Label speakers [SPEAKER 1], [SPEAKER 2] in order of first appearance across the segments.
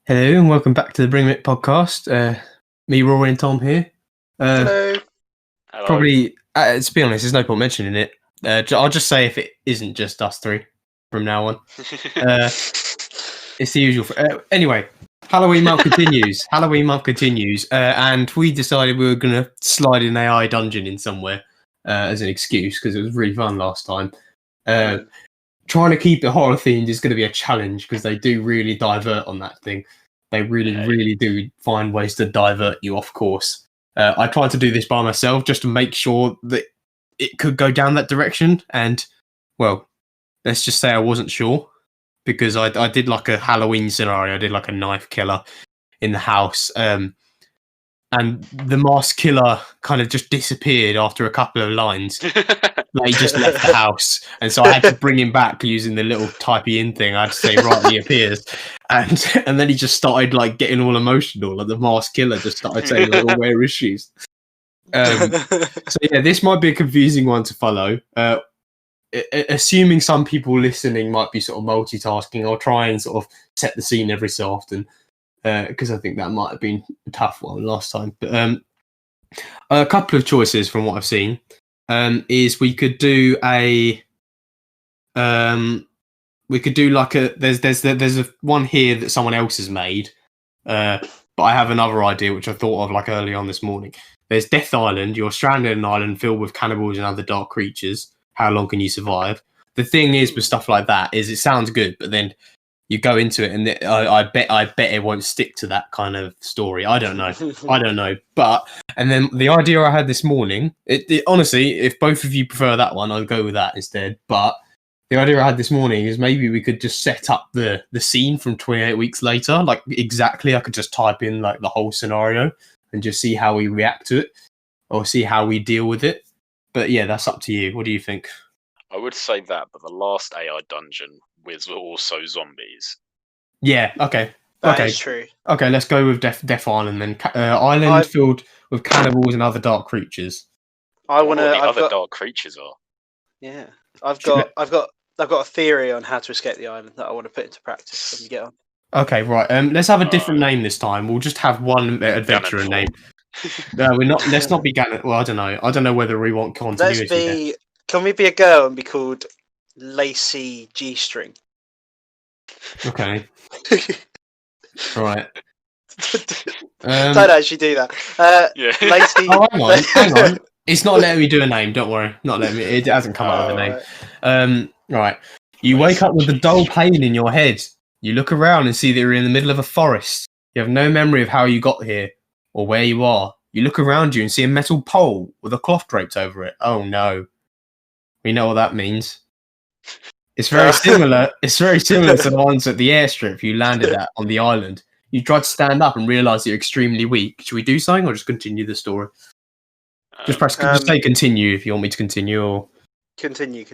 [SPEAKER 1] Hello and welcome back to the Bring It podcast. Me, Rory, and Tom here.
[SPEAKER 2] Hello.
[SPEAKER 1] Probably, to be honest, there's no point mentioning it. I'll just say if it isn't just us three from now on. It's the usual. Anyway, Halloween month continues. And we decided we were going to slide an AI Dungeon in somewhere as an excuse because it was really fun last time. Trying to keep it horror themed is going to be a challenge because they do really divert on that thing. They really do find ways to divert you off course. I tried to do this by myself just to make sure that it could go down that direction. And, well, let's just say I wasn't sure because I did like a Halloween scenario. I did like a knife killer in the house. And the masked killer kind of just disappeared after a couple of lines. Like he just left the house. And so I had to bring him back using the little typey in thing. I had to say, right, he appears. And then he just started like getting all emotional. Like the masked killer just started saying, like, well, where is she? So yeah, this might be a confusing one to follow. Assuming some people listening might be sort of multitasking, I'll try and sort of set the scene every so often. Because I think that might have been a tough one last time. But a couple of choices from what I've seen is we could do like there's a one here that someone else has made, but I have another idea which I thought of like early on this morning. There's Death Island. You're stranded in an island filled with cannibals and other dark creatures. How long can you survive? The thing is with stuff like that is it sounds good, but then you go into it, and I bet it won't stick to that kind of story. I don't know. But and then the idea I had this morning, it honestly, if both of you prefer that one, I'll go with that instead. But the idea I had this morning is maybe we could just set up the scene from 28 weeks later, like exactly. I could just type in like the whole scenario and just see how we react to it or see how we deal with it. But yeah, that's up to you. What do you think?
[SPEAKER 2] I would say that, but the last AI Dungeon was also zombies.
[SPEAKER 1] Yeah, okay.
[SPEAKER 3] That is true.
[SPEAKER 1] Okay, let's go with Death Island then. Island filled with cannibals and other dark creatures.
[SPEAKER 2] Dark creatures are.
[SPEAKER 3] Yeah, I've got a theory on how to escape the island that I want to put into practice when we get on.
[SPEAKER 1] Okay, right. Let's have a different name this time. We'll just have one adventurer name. No, we're not. Let's not be Gannon. Well, I don't know. I don't know whether we want continuity.
[SPEAKER 3] Can we be a girl and be called Lacey G-string?
[SPEAKER 1] Okay. Right.
[SPEAKER 3] Don't actually do that.
[SPEAKER 2] Yeah.
[SPEAKER 3] Lacey.
[SPEAKER 1] Oh, hang on. It's not letting me do a name. Don't worry. Not letting me. It hasn't come up with a name. Right. You wake up with a dull pain in your head. You look around and see that you're in the middle of a forest. You have no memory of how you got here or where you are. You look around you and see a metal pole with a cloth draped over it. Oh no. We know what that means. It's very similar. It's very similar to the ones at the airstrip you landed at on the island. You tried to stand up and realise you're extremely weak. Should we do something or just continue the story? Just say continue if you want me to continue. Or
[SPEAKER 3] continue for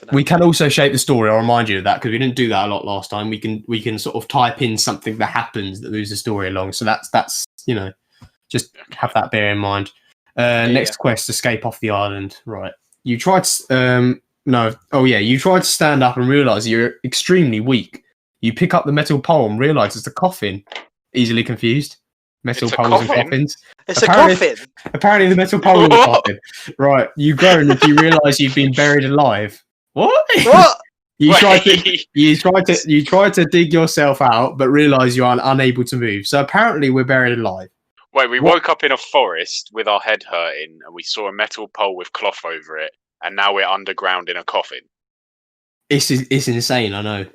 [SPEAKER 3] now.
[SPEAKER 1] We can also shape the story. I'll remind you of that because we didn't do that a lot last time. We can sort of type in something that happens that moves the story along. So that's just have that bear in mind. Next quest: escape off the island. Right. You tried. You tried to stand up and realise you're extremely weak. You pick up the metal pole and realise it's a coffin. Easily confused. Metal poles and coffins.
[SPEAKER 3] It's a coffin.
[SPEAKER 1] Apparently, the metal pole is a coffin. Right. You groan if you realise you've been buried alive. What?
[SPEAKER 3] What?
[SPEAKER 1] You tried to dig yourself out, but realise you are unable to move. So apparently, we're buried alive.
[SPEAKER 2] Wait, we woke up in a forest with our head hurting, and we saw a metal pole with cloth over it, and now we're underground in a coffin.
[SPEAKER 1] It's insane, I know.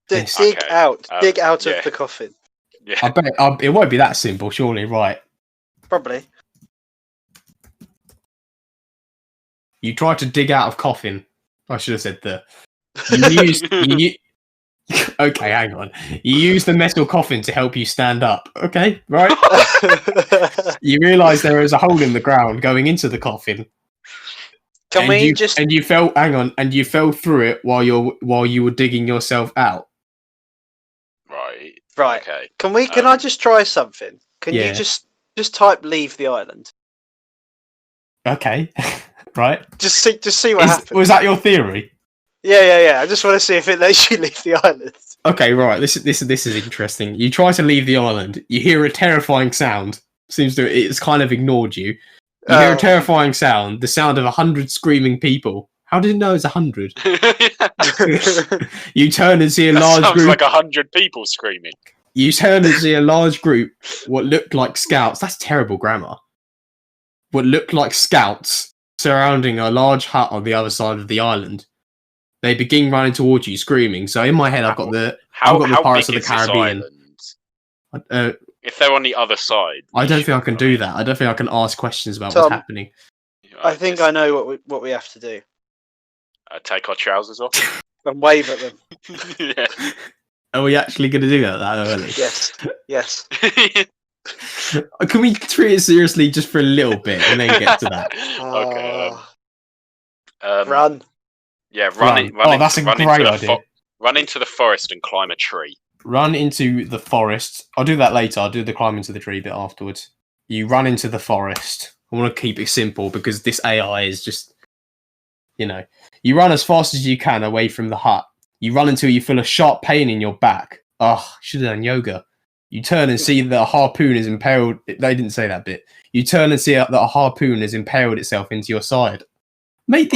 [SPEAKER 3] Dig out of the coffin.
[SPEAKER 2] Yeah.
[SPEAKER 1] I bet it won't be that simple, surely, right?
[SPEAKER 3] Probably.
[SPEAKER 1] You tried to dig out of coffin. I should have said Okay, hang on. You use the metal coffin to help you stand up. Okay, right? You realise there is a hole in the ground going into the coffin. You fell through it while you were digging yourself out.
[SPEAKER 3] Right.
[SPEAKER 2] Okay.
[SPEAKER 3] Can I just try something? Can you just type leave the island?
[SPEAKER 1] Okay. Right.
[SPEAKER 3] Just see what happens.
[SPEAKER 1] Was that your theory?
[SPEAKER 3] Yeah. I just want to see if it lets you leave the island.
[SPEAKER 1] Okay, right. This is interesting. You try to leave the island. You hear a terrifying sound. It's kind of ignored you. You hear a terrifying sound. The sound of 100 screaming people. How did it know it's 100? You turn and see a large
[SPEAKER 2] sounds
[SPEAKER 1] group.
[SPEAKER 2] like 100 people screaming.
[SPEAKER 1] You turn and see a large group. What looked like scouts. That's terrible grammar. What looked like scouts surrounding a large hut on the other side of the island. They begin running towards you, screaming. So in my head, I've got the Pirates of the Caribbean.
[SPEAKER 2] If they're on the other side,
[SPEAKER 1] I don't think I can do that. I don't think I can ask questions about what's happening.
[SPEAKER 3] I think I know what we have to do.
[SPEAKER 2] Take our trousers off
[SPEAKER 3] and wave at them.
[SPEAKER 2] Yeah.
[SPEAKER 1] Are we actually going to do that early?
[SPEAKER 3] Yes.
[SPEAKER 1] Can we treat it seriously just for a little bit and then get to that?
[SPEAKER 2] Okay.
[SPEAKER 3] Run.
[SPEAKER 2] Yeah, run.
[SPEAKER 1] That's a great idea.
[SPEAKER 2] Run into the forest and climb a tree.
[SPEAKER 1] Run into the forest. I'll do that later. I'll do the climb into the tree bit afterwards. You run into the forest. I want to keep it simple because this AI is just, you run as fast as you can away from the hut. You run until you feel a sharp pain in your back. Should have done yoga. You turn and see that a harpoon is impaled. They didn't say that bit. You turn and see that a harpoon has impaled itself into your side. Mate,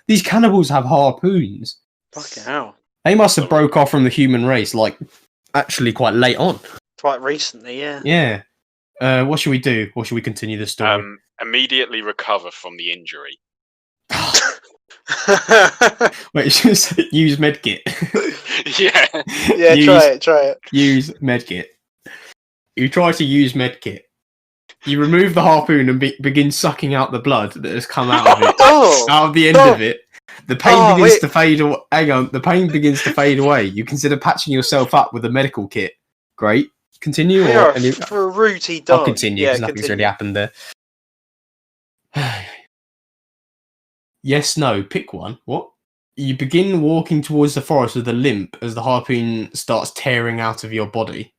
[SPEAKER 1] these cannibals have harpoons.
[SPEAKER 3] Fucking hell.
[SPEAKER 1] They must have broke off from the human race, actually quite late on.
[SPEAKER 3] Quite recently, yeah.
[SPEAKER 1] Yeah. What should we do? Or should we continue the story?
[SPEAKER 2] Immediately recover from the injury.
[SPEAKER 1] Wait, just use medkit.
[SPEAKER 2] Yeah,
[SPEAKER 3] try it.
[SPEAKER 1] Use medkit. You try to use medkit. You remove the harpoon and begin sucking out the blood that has come out of it. Out of the end of it. The pain begins to fade away. Hang on. The pain begins to fade away. You consider patching yourself up with a medical kit. Great. Continue?
[SPEAKER 3] You're a fruity dog.
[SPEAKER 1] I'll continue because nothing's really happened there. Yes, no. Pick one. What? You begin walking towards the forest with a limp as the harpoon starts tearing out of your body.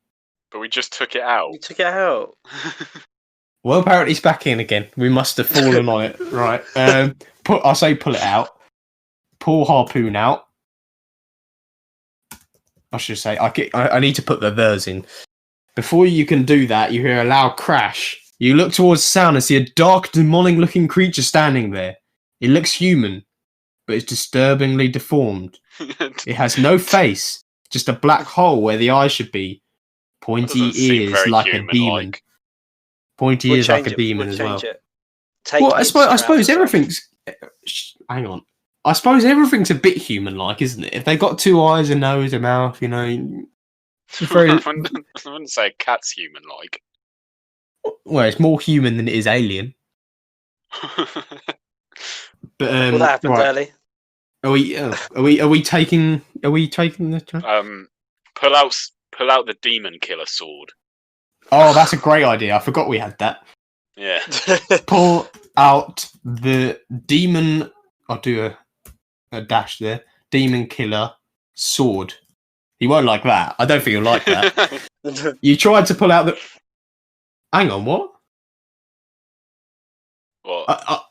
[SPEAKER 2] But we just took it out.
[SPEAKER 3] We took it out.
[SPEAKER 1] Well, apparently it's back in again. We must have fallen on it. Right. I'll say pull it out. Pull harpoon out. I should say. I need to put the verse in. Before you can do that, you hear a loud crash. You look towards the sound and see a dark, demonic-looking creature standing there. It looks human, but it's disturbingly deformed. It has no face, just a black hole where the eyes should be. Pointy ears like a demon. Pointy ears like a demon as well. Well, I suppose everything's... Hang on. I suppose everything's a bit human-like, isn't it? If they got two eyes, a nose, a mouth,
[SPEAKER 2] I wouldn't say a cat's human-like.
[SPEAKER 1] Well, it's more human than it is alien. But
[SPEAKER 3] well, that happened early.
[SPEAKER 1] Are we taking the
[SPEAKER 2] pull out the demon killer sword.
[SPEAKER 1] Oh, that's a great idea. I forgot we had that.
[SPEAKER 2] Yeah.
[SPEAKER 1] Pull out the demon. I'll do a dash there. Demon killer sword. He won't like that. I don't think he'll like that. You tried to pull out the... Hang on, what?
[SPEAKER 2] What?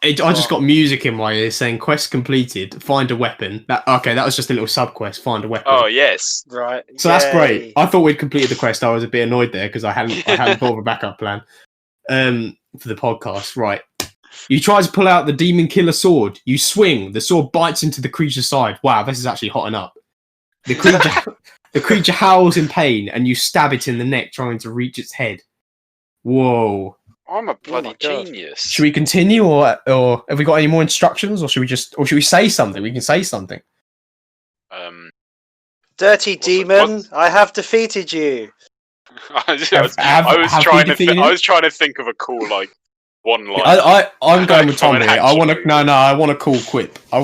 [SPEAKER 1] I just got music in my ear saying quest completed, find a weapon. That was just a little sub-quest, find a weapon.
[SPEAKER 2] Oh, yes.
[SPEAKER 3] Right.
[SPEAKER 1] So Yay. That's great. I thought we'd completed the quest. I was a bit annoyed there because I hadn't thought of a backup plan for the podcast. Right. You try to pull out the demon killer sword. You swing. The sword bites into the creature's side. Wow, this is actually hotting up. The creature howls in pain, and you stab it in the neck, trying to reach its head. Whoa.
[SPEAKER 2] I'm a bloody genius.
[SPEAKER 1] Should we continue, or have we got any more instructions, or should we say something? We can say something.
[SPEAKER 3] Dirty demon, I have defeated you.
[SPEAKER 2] I was trying to think of a cool one line.
[SPEAKER 1] I'm going with Tom here. I want a cool quip. I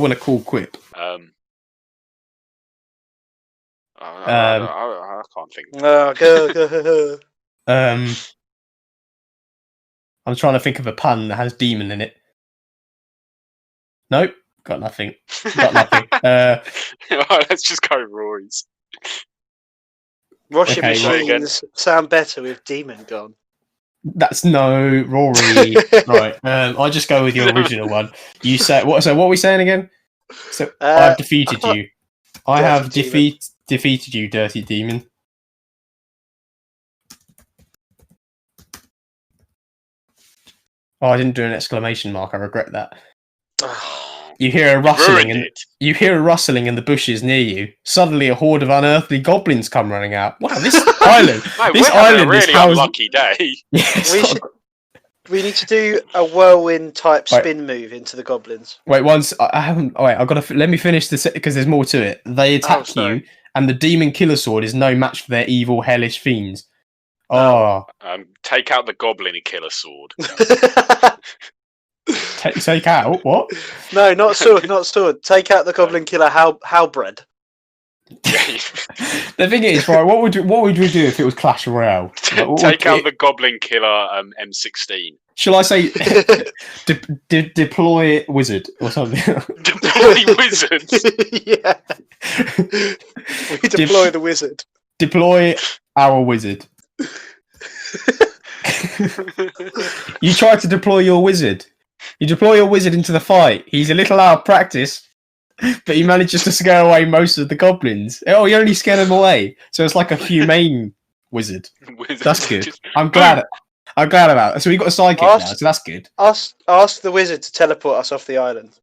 [SPEAKER 2] can't think.
[SPEAKER 3] Go.
[SPEAKER 1] I'm trying to think of a pun that has demon in it. Nope, got nothing.
[SPEAKER 2] Let's just go Rory's.
[SPEAKER 3] Washing machines sound better with demon gone.
[SPEAKER 1] That's no Rory. Right. I'll just go with your original one. You say what? So what are we saying again? So I've defeated you. I have defeated. defeated you, dirty demon. Oh, I didn't do an exclamation mark. I regret that. You hear a rustling, you hear a rustling in the bushes near you. Suddenly, a horde of unearthly goblins come running out. Wow, this island! This island
[SPEAKER 2] is a really unlucky day.
[SPEAKER 1] Yes,
[SPEAKER 3] we need to do a whirlwind type spin move into the goblins.
[SPEAKER 1] Wait, I haven't. Oh, wait, I've got to let me finish this because there's more to it. They attack you, and the demon killer sword is no match for their evil, hellish fiends.
[SPEAKER 2] Take out the goblin killer sword.
[SPEAKER 1] Take out what?
[SPEAKER 3] No, not sword, not sword. Take out the goblin killer halberd.
[SPEAKER 1] The thing is, right? What would we do if it was Clash Royale?
[SPEAKER 2] Take out the goblin killer M16.
[SPEAKER 1] Shall I say deploy wizard or something?
[SPEAKER 2] Deploy wizard.
[SPEAKER 3] Yeah. We deploy the wizard.
[SPEAKER 1] Deploy our wizard. You try to deploy your wizard. You deploy your wizard into the fight. He's a little out of practice, but he manages to scare away most of the goblins. Oh, he only scared them away. So it's like a humane wizard. That's good. I'm glad about it. So we got a sidekick now, so that's good.
[SPEAKER 3] Ask the wizard to teleport us off the island.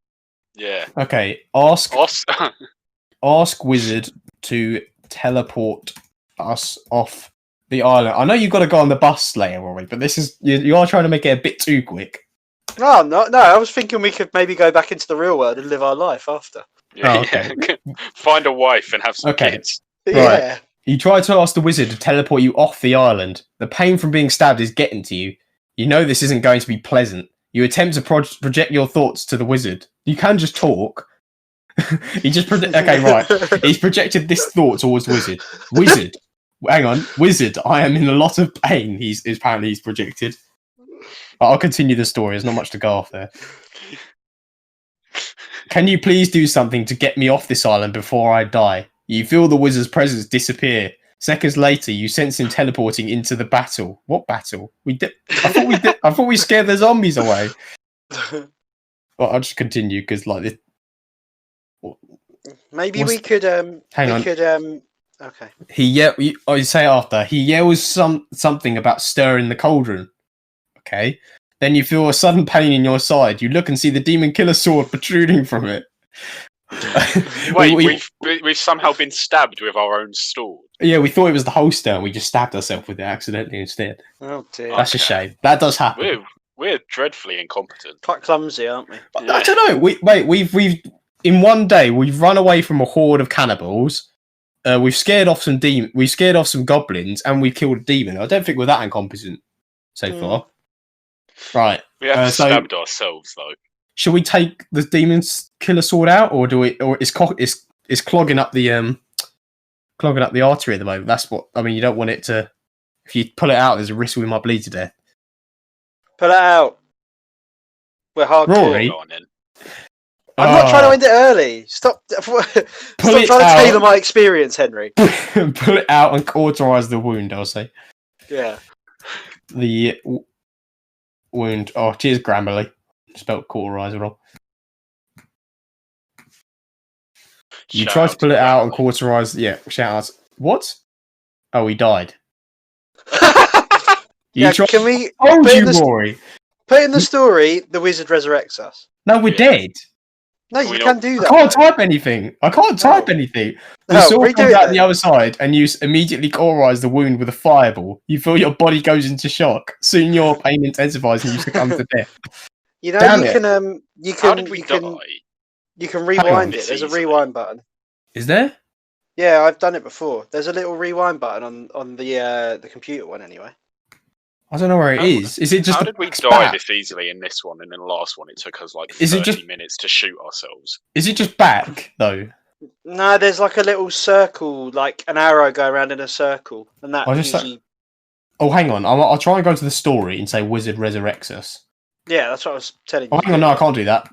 [SPEAKER 2] Yeah.
[SPEAKER 1] Okay. Ask wizard to teleport us off the island. I know you've got to go on the bus later, Rory, but this is you are trying to make it a bit too quick.
[SPEAKER 3] No, I'm not. No, I was thinking we could maybe go back into the real world and live our life after.
[SPEAKER 2] Yeah, okay. Find a wife and have some kids.
[SPEAKER 3] Yeah.
[SPEAKER 1] Right. You try to ask the wizard to teleport you off the island. The pain from being stabbed is getting to you. You know this isn't going to be pleasant. You attempt to project your thoughts to the wizard. You can just talk. He just okay, right. He's projected this thought towards the wizard. Wizard, hang on, wizard. I am in a lot of pain. He's projected. But I'll continue the story. There's not much to go off there. Can you please do something to get me off this island before I die? You feel the wizard's presence disappear. Seconds later, you sense him teleporting into the battle. What battle? I thought we scared the zombies away. Well, I'll just continue because like this.
[SPEAKER 3] Maybe we could.
[SPEAKER 1] Hang on.
[SPEAKER 3] Okay.
[SPEAKER 1] I say after he yells something about stirring the cauldron. Okay. Then you feel a sudden pain in your side. You look and see the demon killer sword protruding from it.
[SPEAKER 2] Wait, we've somehow been stabbed with our own sword.
[SPEAKER 1] Yeah, we thought it was the holster, and we just stabbed ourselves with it accidentally instead.
[SPEAKER 3] Oh dear.
[SPEAKER 1] That's a shame. That does happen.
[SPEAKER 2] We're dreadfully incompetent.
[SPEAKER 3] Quite clumsy, aren't we?
[SPEAKER 1] Yeah. I don't know. We've in one day we've run away from a horde of cannibals. We've scared off some We scared off some goblins, and we've killed a demon. I don't think we're that incompetent so far. Right.
[SPEAKER 2] We have stabbed ourselves though.
[SPEAKER 1] Should we take the demon's killer sword out, or do we? Or it's clogging up the artery at the moment. That's what I mean. You don't want it to. If you pull it out, there's a risk we might bleed to death.
[SPEAKER 3] Pull it out. We're hardcore.
[SPEAKER 1] Rory,
[SPEAKER 3] I'm not trying to end it early. Stop trying to tailor my experience, Henry.
[SPEAKER 1] Pull it out and cauterize the wound. I'll say.
[SPEAKER 3] Yeah.
[SPEAKER 1] The wound. Oh, cheers, Grammarly. Spelled cauterizer wrong. You try to pull it out and cauterize. Yeah, shout out. What? Oh, he died.
[SPEAKER 3] Can we?
[SPEAKER 1] Rory.
[SPEAKER 3] Put in the story. The wizard resurrects us.
[SPEAKER 1] No, we're dead.
[SPEAKER 3] No, you can do that.
[SPEAKER 1] I can't type anything. The sword comes out the other side, and you immediately cauterize the wound with a fireball. You feel your body goes into shock. Soon your pain intensifies, and you succumb to death.
[SPEAKER 3] You know, you can rewind it. There's a rewind button.
[SPEAKER 1] Is there?
[SPEAKER 3] Yeah, I've done it before. There's a little rewind button on the computer one anyway.
[SPEAKER 1] I don't know where it is. Is it just?
[SPEAKER 2] How did we die this easily in this one, and in the last one it took us like 30 minutes to shoot ourselves?
[SPEAKER 1] Is it just back though?
[SPEAKER 3] No, there's like a little circle, like an arrow go around in a circle, and that usually.
[SPEAKER 1] Oh, hang on. I'll try and go to the story and say "Wizard resurrects us."
[SPEAKER 3] Yeah, that's what I was telling you.
[SPEAKER 1] Oh, hang on, no, I can't do that.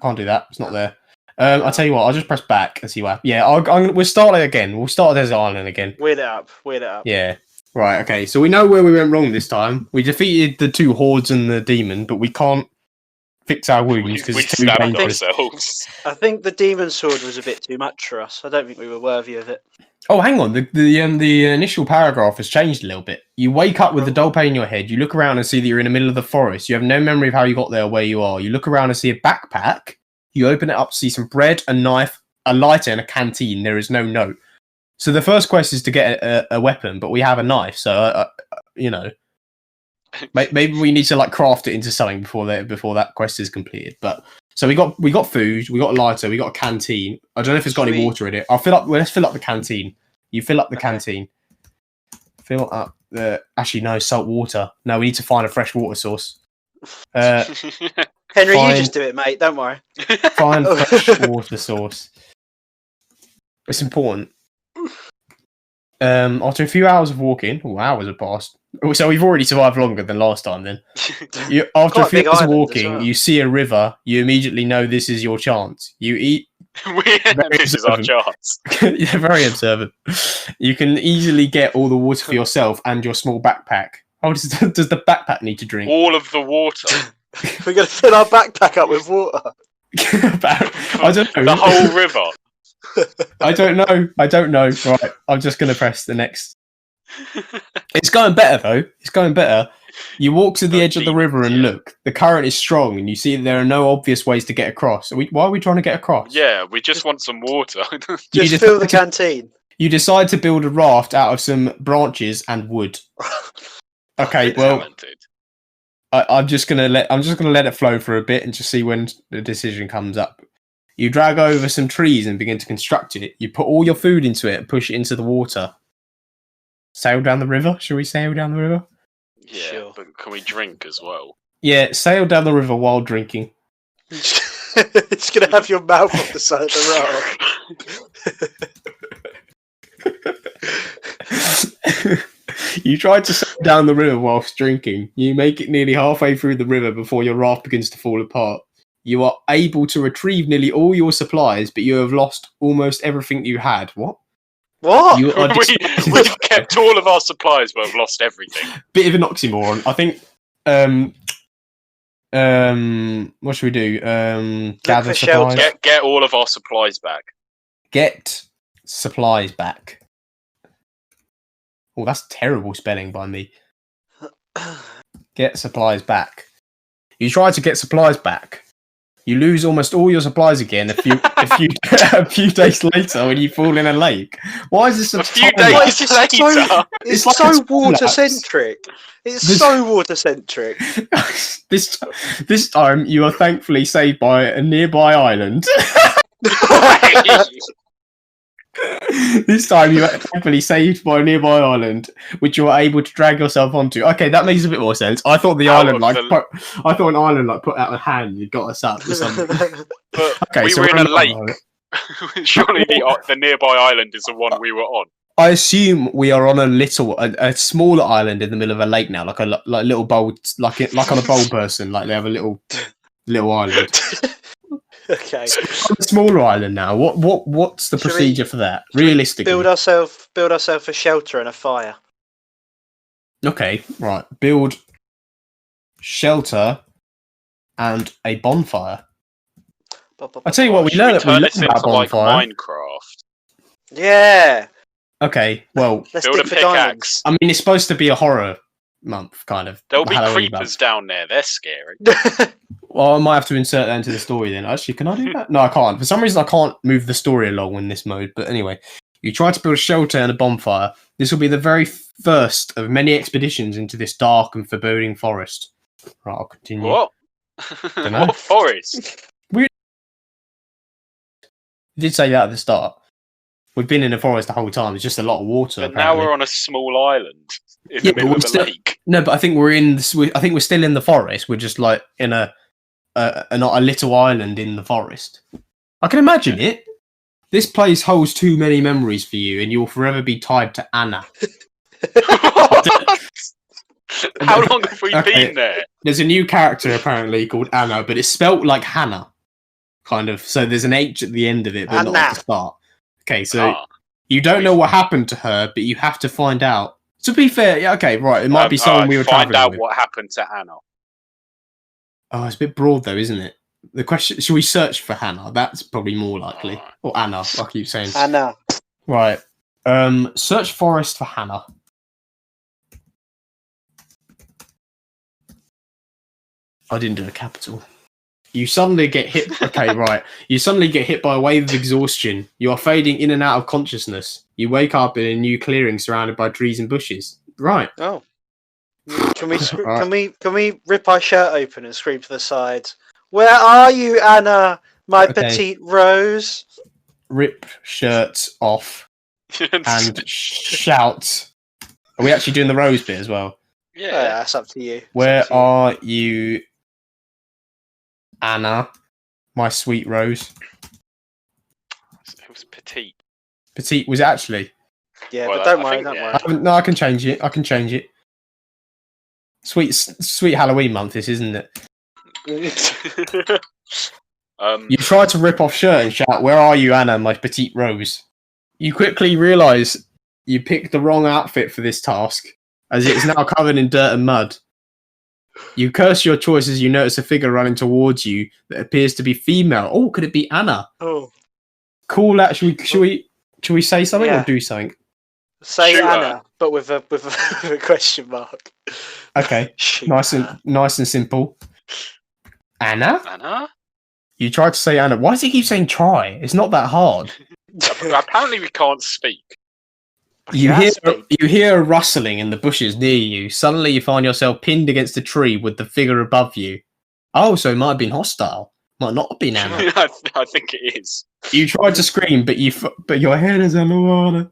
[SPEAKER 1] It's not there. I'll tell you what. I'll just press back and see what happens. Yeah, we'll start it again. We'll start Desert Island again.
[SPEAKER 3] Weird it up.
[SPEAKER 1] Yeah. Right. Okay. So we know where we went wrong this time. We defeated the two hordes and the demon, but we can't fix our wounds because
[SPEAKER 2] We
[SPEAKER 1] it's too
[SPEAKER 2] stabbed
[SPEAKER 1] dangerous.
[SPEAKER 2] ourselves.
[SPEAKER 3] I think the demon sword was a bit too much for us. I don't think we were worthy of it.
[SPEAKER 1] Oh, hang on. The initial paragraph has changed a little bit. You wake up with a dull pain in your head. You look around and see that you're in the middle of the forest. You have no memory of how you got there or where you are. You look around and see a backpack. You open it up, see some bread, a knife, a lighter, and a canteen. There is no note. So the first quest is to get a weapon, but we have a knife. So, maybe we need to like craft it into something before that quest is completed. But so we got food, we got a lighter, we got a canteen. I don't know if it's got any water in it. Let's fill up the canteen. You fill up the canteen. Fill up the salt water. No, we need to find a fresh water source.
[SPEAKER 3] Henry, you just do it, mate. Don't worry.
[SPEAKER 1] Find fresh water source. It's important. After a few hours of walking, hours have passed. So we've already survived longer than last time. Then, after a few hours of walking, you see a river. You immediately know this is your chance. You eat.
[SPEAKER 2] This is our chance.
[SPEAKER 1] Yeah, very observant. You can easily get all the water for yourself and your small backpack. How does the backpack need to drink?
[SPEAKER 2] All of the water.
[SPEAKER 3] We're going to fill our backpack up with water.
[SPEAKER 1] I don't know.
[SPEAKER 2] The whole river.
[SPEAKER 1] I don't know. Right, I'm just going to press the next. It's going better though. It's going better. You walk to the edge of the river and look. The current is strong, and you see that there are no obvious ways to get across. Why are we trying to get across?
[SPEAKER 2] Yeah, we just want some water.
[SPEAKER 3] Just fill the canteen.
[SPEAKER 1] You decide to build a raft out of some branches and wood. Okay, well, I'm just gonna let it flow for a bit and just see when the decision comes up. You drag over some trees and begin to construct it. You put all your food into it and push it into the water. Sail down the river? Shall we sail down the river?
[SPEAKER 2] Yeah,
[SPEAKER 3] Sure.
[SPEAKER 2] But can we drink as well?
[SPEAKER 1] Yeah, sail down the river while drinking.
[SPEAKER 3] It's going to have your mouth off the side of the road.
[SPEAKER 1] You try to sail down the river whilst drinking. You make it nearly halfway through the river before your raft begins to fall apart. You are able to retrieve nearly all your supplies, but you have lost almost everything you had. What? You are
[SPEAKER 2] We've kept all of our supplies, but have lost everything.
[SPEAKER 1] Bit of an oxymoron. I think. What should we do? Gather supplies.
[SPEAKER 2] Get all of our supplies back.
[SPEAKER 1] Get supplies back. Oh, that's terrible spelling by me. Get supplies back. You try to get supplies back. You lose almost all your supplies again a few days later when you fall in a lake. Why is this
[SPEAKER 2] a few days later?
[SPEAKER 3] It's like so water centric. It's so water centric.
[SPEAKER 1] This time you are thankfully saved by a nearby island. This time you are thankfully saved by a nearby island, which you are able to drag yourself onto. Okay, that makes a bit more sense. I thought an island put out a hand and got us up or something.
[SPEAKER 2] But
[SPEAKER 1] okay,
[SPEAKER 2] we were in a lake. Surely the nearby island is the one we were on.
[SPEAKER 1] I assume we are on a smaller island in the middle of a lake now, like a little bowl, like on a bowl person, like they have a little island.
[SPEAKER 3] Okay.
[SPEAKER 1] So on a smaller island now. What's the procedure for that? Realistically,
[SPEAKER 3] build ourselves a shelter and a fire.
[SPEAKER 1] Okay, right. Build shelter and a bonfire. I tell you what, we learned about bonfire.
[SPEAKER 2] Minecraft.
[SPEAKER 3] Yeah.
[SPEAKER 1] Okay, well,
[SPEAKER 3] let's
[SPEAKER 2] build a pickaxe.
[SPEAKER 1] I mean, it's supposed to be a horror month, kind of.
[SPEAKER 2] There'll be creepers down there. They're scary.
[SPEAKER 1] Well, I might have to insert that into the story then. Actually, can I do that? No, I can't. For some reason, I can't move the story along in this mode. But anyway, you try to build a shelter and a bonfire. This will be the very first of many expeditions into this dark and forbidding forest. Right, I'll continue.
[SPEAKER 2] What? What forest?
[SPEAKER 1] We did say that at the start. We've been in the forest the whole time. It's just a lot of water.
[SPEAKER 2] But
[SPEAKER 1] apparently.
[SPEAKER 2] Now we're on a small island in the middle of a lake.
[SPEAKER 1] No, but I think I think we're still in the forest. We're just like in a little island in the forest. I can imagine it. This place holds too many memories for you, and you'll forever be tied to Anna.
[SPEAKER 2] How long have we been there?
[SPEAKER 1] There's a new character apparently called Anna, but it's spelt like Hannah, kind of. So there's an H at the end of it, but not at the start. Okay, so you don't know what happened to her, but you have to find out. To be fair, yeah, okay, right. It might be someone we were traveling with.
[SPEAKER 2] Find out what happened to Anna.
[SPEAKER 1] Oh, it's a bit broad though, isn't it? The question: should we search for Hannah? That's probably more likely.
[SPEAKER 2] Alright.
[SPEAKER 1] Or Anna, I keep saying.
[SPEAKER 3] Anna.
[SPEAKER 1] Right. Search forest for Hannah. I didn't do a capital. You suddenly get hit. Okay, right. You suddenly get hit by a wave of exhaustion. You are fading in and out of consciousness. You wake up in a new clearing surrounded by trees and bushes. Right.
[SPEAKER 3] Oh. Can we
[SPEAKER 1] Alright.
[SPEAKER 3] can we rip our shirt open and scream to the sides? Where are you, Anna, my
[SPEAKER 1] Okay.
[SPEAKER 3] petite rose?
[SPEAKER 1] Rip shirts off and shout. Are we actually doing the rose bit as well?
[SPEAKER 3] Yeah,
[SPEAKER 2] yeah.
[SPEAKER 3] that's up to you. It's
[SPEAKER 1] Where
[SPEAKER 3] up to you.
[SPEAKER 1] are you, Anna, my sweet rose?
[SPEAKER 2] It was petite.
[SPEAKER 1] Petite was it actually.
[SPEAKER 3] Yeah,
[SPEAKER 2] Well,
[SPEAKER 3] but don't
[SPEAKER 2] I
[SPEAKER 3] worry,
[SPEAKER 2] think,
[SPEAKER 3] don't
[SPEAKER 2] yeah.
[SPEAKER 3] worry.
[SPEAKER 1] No, I can change it. I can change it. Sweet Halloween month, this isn't it? You try to rip off shirt and shout, "Where are you, Anna, my petite rose?" You quickly realise you picked the wrong outfit for this task, as it is now covered in dirt and mud. You curse your choice as you notice a figure running towards you that appears to be female. Oh, could it be Anna?
[SPEAKER 3] Oh,
[SPEAKER 1] Cool. That should we say something
[SPEAKER 3] Yeah.
[SPEAKER 1] or do something?
[SPEAKER 3] say
[SPEAKER 2] Shoot her.
[SPEAKER 3] Anna, but with a with a question mark.
[SPEAKER 1] Okay,
[SPEAKER 3] Shoot
[SPEAKER 1] nice
[SPEAKER 3] her.
[SPEAKER 1] and simple. Anna?
[SPEAKER 2] Anna?
[SPEAKER 1] You tried to say Anna. Why does he keep saying try? It's not that hard.
[SPEAKER 2] Apparently we can't speak.
[SPEAKER 1] You
[SPEAKER 3] Yes, babe.
[SPEAKER 1] hear a rustling in the bushes near you. Suddenly you find yourself pinned against a tree with the figure above you. Oh, so it might have been hostile. Might not have been Anna.
[SPEAKER 2] I think it is.
[SPEAKER 1] You tried to scream, but your head is underwater.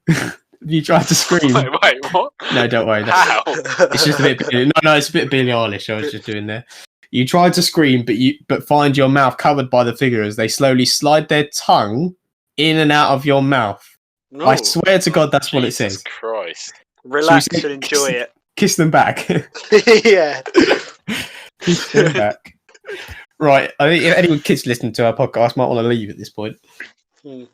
[SPEAKER 1] You tried to scream.
[SPEAKER 2] Wait, what?
[SPEAKER 1] No, don't worry.
[SPEAKER 2] How?
[SPEAKER 1] It's just a bit. No, it's a bit Billie Eilish. I was just doing there. You tried to scream, but find your mouth covered by the figure as they slowly slide their tongue in and out of your mouth.
[SPEAKER 3] No.
[SPEAKER 1] I swear to God, that's what it
[SPEAKER 2] Jesus
[SPEAKER 1] says.
[SPEAKER 2] Christ.
[SPEAKER 3] Relax
[SPEAKER 1] Should we say
[SPEAKER 3] and enjoy it.
[SPEAKER 1] Kiss them back.
[SPEAKER 3] Yeah.
[SPEAKER 1] Kiss them back. Right. I think if any kids listening to our podcast might want to leave at this point.
[SPEAKER 3] Hmm.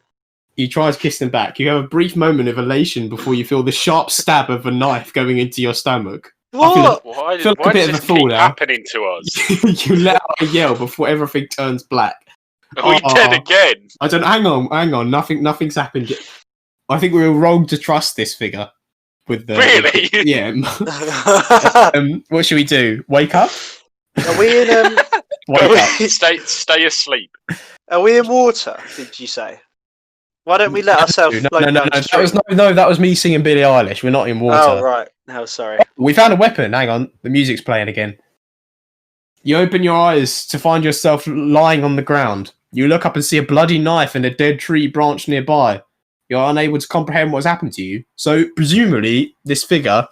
[SPEAKER 1] You try to kiss them back. You have a brief moment of elation before you feel the sharp stab of a knife going into your stomach.
[SPEAKER 3] What?
[SPEAKER 2] Why,
[SPEAKER 1] feel like
[SPEAKER 2] why
[SPEAKER 1] a bit
[SPEAKER 2] does
[SPEAKER 1] of a
[SPEAKER 2] this
[SPEAKER 1] fool
[SPEAKER 2] keep
[SPEAKER 1] now.
[SPEAKER 2] happening to us?
[SPEAKER 1] You let out a yell before everything turns black.
[SPEAKER 2] Are we dead again?
[SPEAKER 1] I don't. Hang on. Nothing's happened yet. I think we were wrong to trust this figure. With the
[SPEAKER 2] Really?
[SPEAKER 1] yeah. What should we do? Wake up?
[SPEAKER 3] Are we in
[SPEAKER 1] Wake up.
[SPEAKER 2] Stay asleep.
[SPEAKER 3] Are we in water? Did you say? Why don't we let ourselves
[SPEAKER 1] No,
[SPEAKER 3] float
[SPEAKER 1] no,
[SPEAKER 3] down the stream?
[SPEAKER 1] that was me singing Billie Eilish. We're not in water.
[SPEAKER 3] Oh right. No, sorry.
[SPEAKER 1] We found a weapon. Hang on, the music's playing again. You open your eyes to find yourself lying on the ground. You look up and see a bloody knife and a dead tree branch nearby. You're unable to comprehend what's happened to you. So, presumably, this figure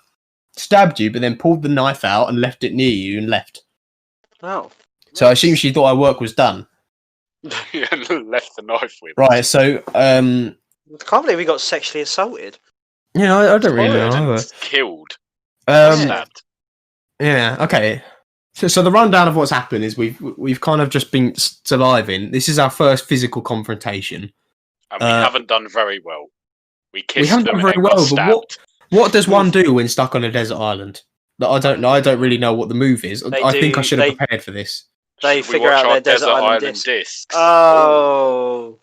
[SPEAKER 1] stabbed you, but then pulled the knife out and left it near you and left.
[SPEAKER 3] Oh.
[SPEAKER 1] So, I assume she thought our work was done.
[SPEAKER 2] Left the knife with.
[SPEAKER 1] Right, so,
[SPEAKER 3] I can't believe we got sexually assaulted.
[SPEAKER 1] yeah, I don't really know
[SPEAKER 2] Murdered
[SPEAKER 1] either.
[SPEAKER 2] and killed.
[SPEAKER 1] Um,
[SPEAKER 2] Stabbed.
[SPEAKER 1] Yeah, okay. So the rundown of what's happened is we've kind of just been surviving. This is our first physical confrontation.
[SPEAKER 2] And we haven't done very well. We kissed
[SPEAKER 1] haven't
[SPEAKER 2] them
[SPEAKER 1] done very
[SPEAKER 2] and got
[SPEAKER 1] well, but
[SPEAKER 2] stabbed.
[SPEAKER 1] what does one do when stuck on a desert island? That I don't know. I don't really know what the move is. I think I should have prepared for this.
[SPEAKER 3] They
[SPEAKER 2] Should we
[SPEAKER 3] figure
[SPEAKER 2] watch
[SPEAKER 3] out
[SPEAKER 2] our
[SPEAKER 3] their desert island discs.
[SPEAKER 2] discs?
[SPEAKER 3] Oh.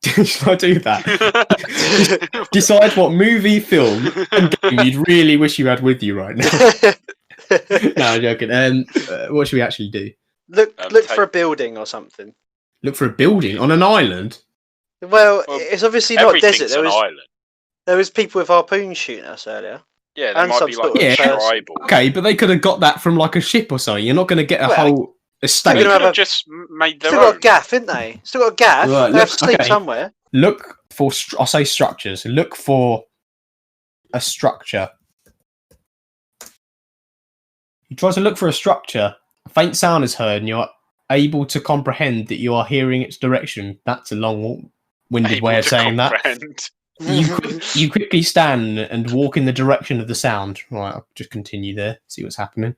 [SPEAKER 1] Should I do that? Decide what movie, film, and game you'd really wish you had with you right now. No, I'm joking. What should we actually do?
[SPEAKER 3] Look for a building or something.
[SPEAKER 1] Look for a building on an island?
[SPEAKER 3] Well, it's obviously not
[SPEAKER 2] Everything's
[SPEAKER 3] desert.
[SPEAKER 2] an island.
[SPEAKER 3] There was people with harpoons shooting us earlier.
[SPEAKER 2] Yeah, there
[SPEAKER 3] And
[SPEAKER 2] might
[SPEAKER 3] some
[SPEAKER 2] be
[SPEAKER 3] sort
[SPEAKER 2] like
[SPEAKER 3] of
[SPEAKER 2] a
[SPEAKER 3] person.
[SPEAKER 2] tribal.
[SPEAKER 1] Okay, but they could have got that from like a ship or something. You're not going to get a
[SPEAKER 3] Well,
[SPEAKER 1] whole estate.
[SPEAKER 2] They
[SPEAKER 3] gonna
[SPEAKER 2] could
[SPEAKER 3] have
[SPEAKER 2] have
[SPEAKER 3] a-
[SPEAKER 2] just made their
[SPEAKER 3] Still
[SPEAKER 2] own.
[SPEAKER 3] got a gaff, didn't they? Still got a gaff.
[SPEAKER 1] Right,
[SPEAKER 3] They have to
[SPEAKER 1] look,
[SPEAKER 3] sleep
[SPEAKER 1] okay.
[SPEAKER 3] somewhere.
[SPEAKER 1] Look for, I'll say structures. Look for a structure. You try to look for a structure. A faint sound is heard, and you're able to comprehend that you are hearing its direction. That's a long-winded way of saying that. You quickly stand and walk in the direction of the sound. Right, I'll just continue there, see what's happening.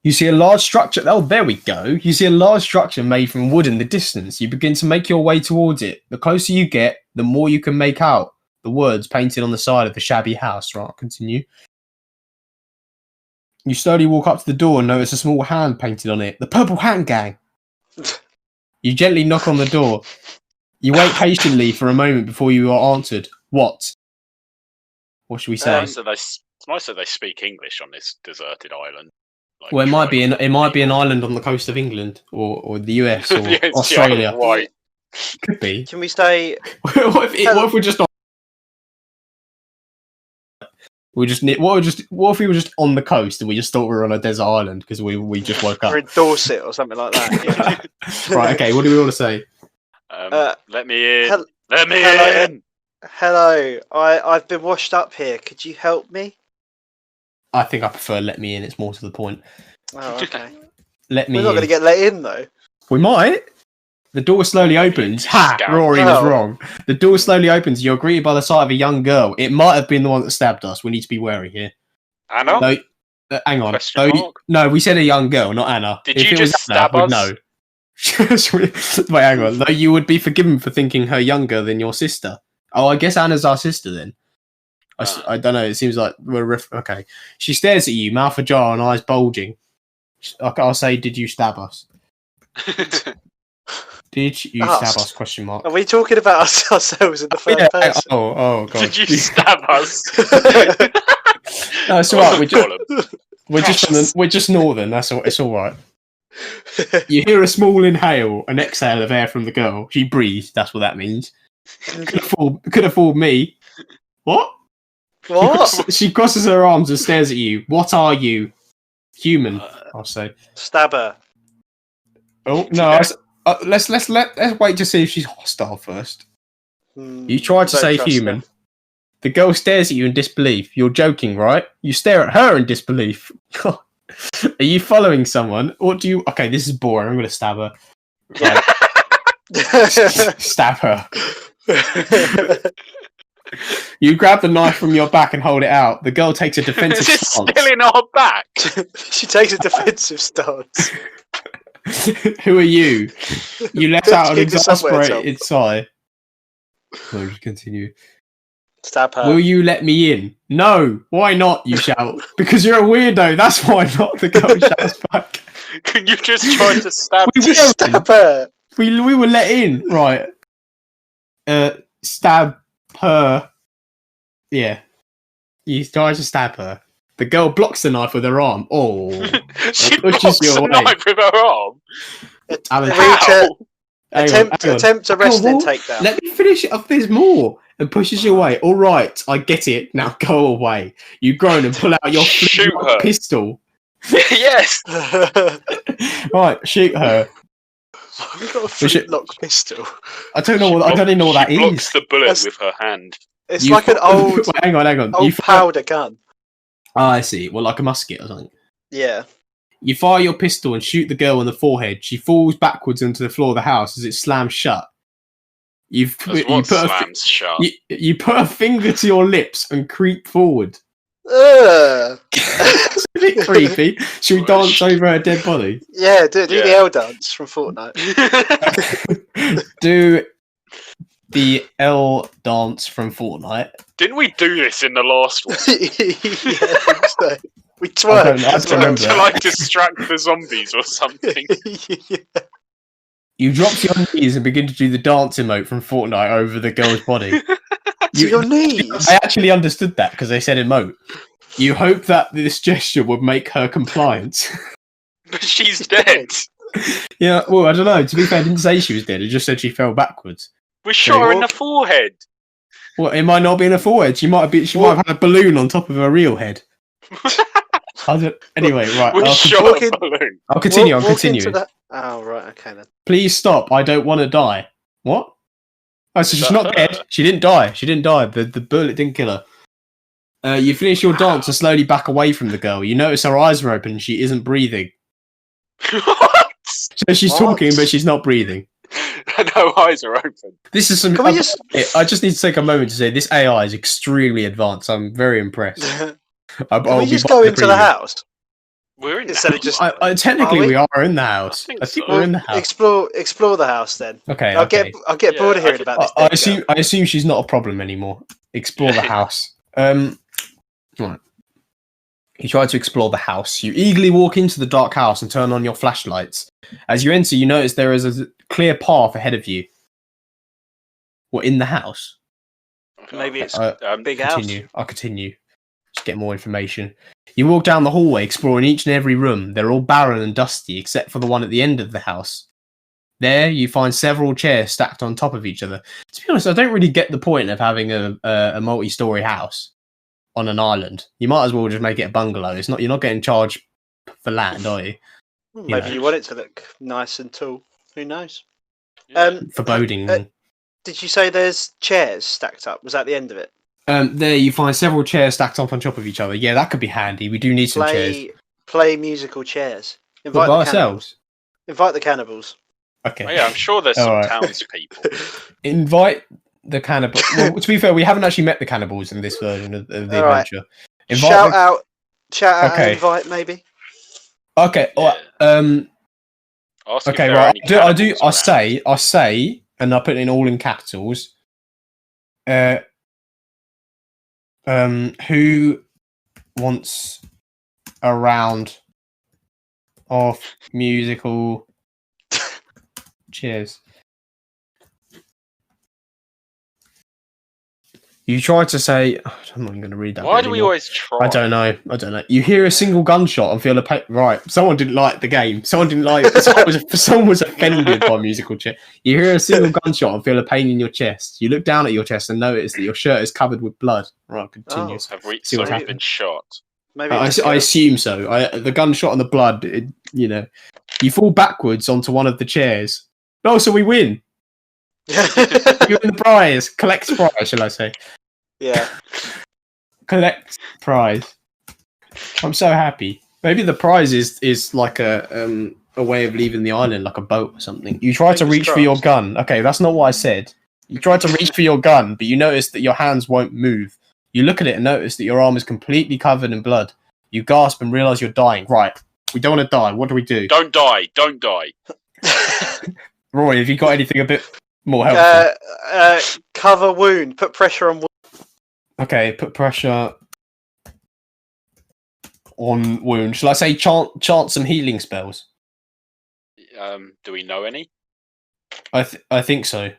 [SPEAKER 1] You see a large structure. Oh, there we go. You see a large structure made from wood in the distance. You begin to make your way towards it. The closer you get, the more you can make out the words painted on the side of the shabby house. Right, I'll continue. You slowly walk up to the door and notice a small hand painted on it. The Purple Hand Gang. You gently knock on the door. You wait patiently for a moment before you are answered. What? What should we say?
[SPEAKER 2] It's nice that they speak English on this deserted island. Like,
[SPEAKER 1] Well, it might be an island on the coast of England or the US or
[SPEAKER 2] Yeah, it's the
[SPEAKER 1] Australia.
[SPEAKER 2] Isle of Wight.
[SPEAKER 1] Could be.
[SPEAKER 3] Can we say?
[SPEAKER 1] What if we're just on? What if we were just on the coast and we just thought we were on a desert island because we just woke up?
[SPEAKER 3] We're in Dorset or something like that. Yeah.
[SPEAKER 1] Right. Okay. What do we want to say?
[SPEAKER 2] Let me in. Let me
[SPEAKER 3] hello.
[SPEAKER 2] in.
[SPEAKER 3] Hello, I've been washed up here. Could you help me?
[SPEAKER 1] I think I prefer "let me in." It's more to the point.
[SPEAKER 3] Oh, okay.
[SPEAKER 1] Let me.
[SPEAKER 3] We're not
[SPEAKER 1] in.
[SPEAKER 3] going to get let in though.
[SPEAKER 1] We might. The door slowly opens. Ha! Rory was wrong. The door slowly opens. You're greeted by the sight of a young girl. It might have been the one that stabbed us. We need to be wary here.
[SPEAKER 2] Anna?
[SPEAKER 1] No, hang on.
[SPEAKER 2] Question mark?
[SPEAKER 1] No, we said a young girl, not Anna.
[SPEAKER 2] Did you just stab us?
[SPEAKER 1] No. Wait, hang on. No, you would be forgiven for thinking her younger than your sister. Oh, I guess Anna's our sister then. I don't know. It seems like we're okay. She stares at you, mouth ajar and eyes bulging. I'll say, "Did you stab us?" Did you stab us? Question mark.
[SPEAKER 3] Are we talking about ourselves in the first person?
[SPEAKER 1] Oh god.
[SPEAKER 2] Did you stab us?
[SPEAKER 1] No, it's alright. We're just northern. That's all. It's all right. You hear a small inhale, an exhale of air from the girl. She breathes. That's what that means. Could have fooled me. What?
[SPEAKER 3] What?
[SPEAKER 1] She crosses her arms and stares at you. What are you? Human. I'll say.
[SPEAKER 3] Stabber.
[SPEAKER 1] Oh no. Let's wait to see if she's hostile first. You tried to say human. Her. The girl stares at you in disbelief. You're joking, right? You stare at her in disbelief. Are you following someone? Or do you... Okay, this is boring. I'm going to stab her. Right. Stab her. You grab the knife from your back and hold it out. The girl takes a defensive stance.
[SPEAKER 2] It's still in our back.
[SPEAKER 3] She takes a defensive stance.
[SPEAKER 1] Who are you? You let out an exasperated sigh. No, just continue.
[SPEAKER 3] Stab her.
[SPEAKER 1] Will you let me in? No. Why not? You shout. Because you're a weirdo. That's why not. The girl shouts back.
[SPEAKER 2] Can you just try to stab
[SPEAKER 3] her?
[SPEAKER 1] We were let in. Right. Stab her. Yeah. You try to stab her. The girl blocks the knife with her arm. Oh.
[SPEAKER 2] She blocks the knife with her arm?
[SPEAKER 3] Attempt a wrestling takedown.
[SPEAKER 1] Let me finish it off. There's more. And pushes you away. All right, I get it. Now go away. You groan and pull out your pistol.
[SPEAKER 2] Yes.
[SPEAKER 1] Right, shoot her.
[SPEAKER 3] We've got a flintlock pistol.
[SPEAKER 1] I don't know what that is.
[SPEAKER 2] She blocks the bullet with her hand.
[SPEAKER 3] It's like an old.
[SPEAKER 1] Hang on.
[SPEAKER 3] Old powder gun.
[SPEAKER 1] Oh, I see. Well, like a musket or something.
[SPEAKER 3] Yeah.
[SPEAKER 1] You fire your pistol and shoot the girl in the forehead. She falls backwards onto the floor of the house as it slams shut. You put a finger to your lips and creep forward. It's a bit creepy. Should we dance over her dead body?
[SPEAKER 3] Yeah, do the L dance from Fortnite.
[SPEAKER 1] Do the L dance from Fortnite.
[SPEAKER 2] Didn't we do this in the last one?
[SPEAKER 3] Yeah, we tried
[SPEAKER 2] to like distract the zombies or something.
[SPEAKER 3] Yeah.
[SPEAKER 1] You drop to your knees and begin to do the dance emote from Fortnite over the girl's body.
[SPEAKER 3] Your knees?
[SPEAKER 1] I actually understood that because they said emote. You hope that this gesture would make her compliant.
[SPEAKER 2] But she's dead.
[SPEAKER 1] Yeah, well, I don't know. To be fair, I didn't say she was dead. It just said she fell backwards.
[SPEAKER 2] We shot her in the forehead.
[SPEAKER 1] Well, it might not be in her forehead. She might have had a balloon on top of her real head. Anyway, right. I'll continue. I'm continuing.
[SPEAKER 3] Oh, right. Okay, then.
[SPEAKER 1] Please stop. I don't want to die. What? Oh, so she's not dead. She didn't die. The bullet didn't kill her. You finish your dance and slowly back away from the girl. You notice her eyes are open and she isn't breathing.
[SPEAKER 2] What?
[SPEAKER 1] So she's talking, but she's not breathing.
[SPEAKER 2] No eyes are open.
[SPEAKER 1] This is some. I just need to take a moment to say this AI is extremely advanced. I'm very impressed.
[SPEAKER 3] Can we just go into the house?
[SPEAKER 2] We're in
[SPEAKER 3] instead of just.
[SPEAKER 1] Technically, we are in the house. I think we're in the house.
[SPEAKER 3] Explore the house then.
[SPEAKER 1] Okay.
[SPEAKER 3] I'll get bored of hearing about this.
[SPEAKER 1] I assume she's not a problem anymore. Explore the house. Right. You try to explore the house. You eagerly walk into the dark house and turn on your flashlights. As you enter, you notice there is a clear path ahead of you. What, in the house?
[SPEAKER 3] Maybe it's big
[SPEAKER 1] continue.
[SPEAKER 3] house.
[SPEAKER 1] I'll continue. Just get more information. You walk down the hallway, exploring each and every room. They're all barren and dusty, except for the one at the end of the house. There, you find several chairs stacked on top of each other. To be honest, I don't really get the point of having a multi-story house on an island. You might as well just make it a bungalow. It's not. You're not getting charged for land, are you?
[SPEAKER 3] Maybe you want it to look nice and tall. Who knows?
[SPEAKER 1] Foreboding.
[SPEAKER 3] Did you say there's chairs stacked up? Was that the end of it?
[SPEAKER 1] There, you find several chairs stacked up on top of each other. Yeah, that could be handy. We do need some chairs.
[SPEAKER 3] Play musical chairs.
[SPEAKER 1] Invite by ourselves.
[SPEAKER 3] Invite the cannibals.
[SPEAKER 1] Okay.
[SPEAKER 2] Oh, yeah, I'm sure there's some townspeople.
[SPEAKER 1] Invite the cannibals. Well, to be fair, we haven't actually met the cannibals in this version of the adventure.
[SPEAKER 3] Shout out, and invite maybe.
[SPEAKER 1] Okay.
[SPEAKER 2] Yeah.
[SPEAKER 1] Okay. Right. I say, and I put it in all in capitals. Who wants a round of musical chairs? You try to say, I'm not even going to read that.
[SPEAKER 2] Why do we always try?
[SPEAKER 1] I don't know. You hear a single gunshot and feel a pain. Right, someone didn't like the game. Someone was offended by musical chair. You hear a single gunshot and feel a pain in your chest. You look down at your chest and notice that your shirt is covered with blood. Right, continue.
[SPEAKER 2] Have we been shot?
[SPEAKER 3] Maybe
[SPEAKER 1] I assume so. The gunshot and the blood, you fall backwards onto one of the chairs. No, so we win. You win the prize. Collect prize, shall I say?
[SPEAKER 3] Yeah.
[SPEAKER 1] Collect prize. I'm so happy. Maybe the prize is like a way of leaving the island, like a boat or something. You try to reach for your gun. Okay, that's not what I said. You try to reach for your gun, but you notice that your hands won't move. You look at it and notice that your arm is completely covered in blood. You gasp and realise you're dying. Right, we don't want to die. What do we do?
[SPEAKER 2] Don't die. Don't die.
[SPEAKER 1] Roy, have you got anything a bit more helpful?
[SPEAKER 3] Cover wound. Put pressure on wound.
[SPEAKER 1] Okay, put pressure on wound. Shall I say chant some healing spells?
[SPEAKER 2] Do we know any?
[SPEAKER 1] I think so.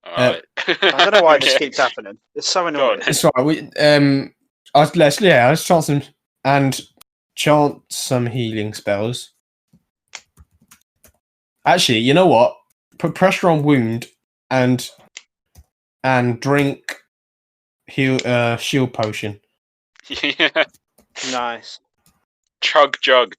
[SPEAKER 2] Alright.
[SPEAKER 3] I don't know why this keeps happening. It's so annoying.
[SPEAKER 1] It's right. Let's chant some healing spells. Actually, you know what? Put pressure on wound and drink shield potion.
[SPEAKER 2] Yeah.
[SPEAKER 3] Nice.
[SPEAKER 2] Chug jug.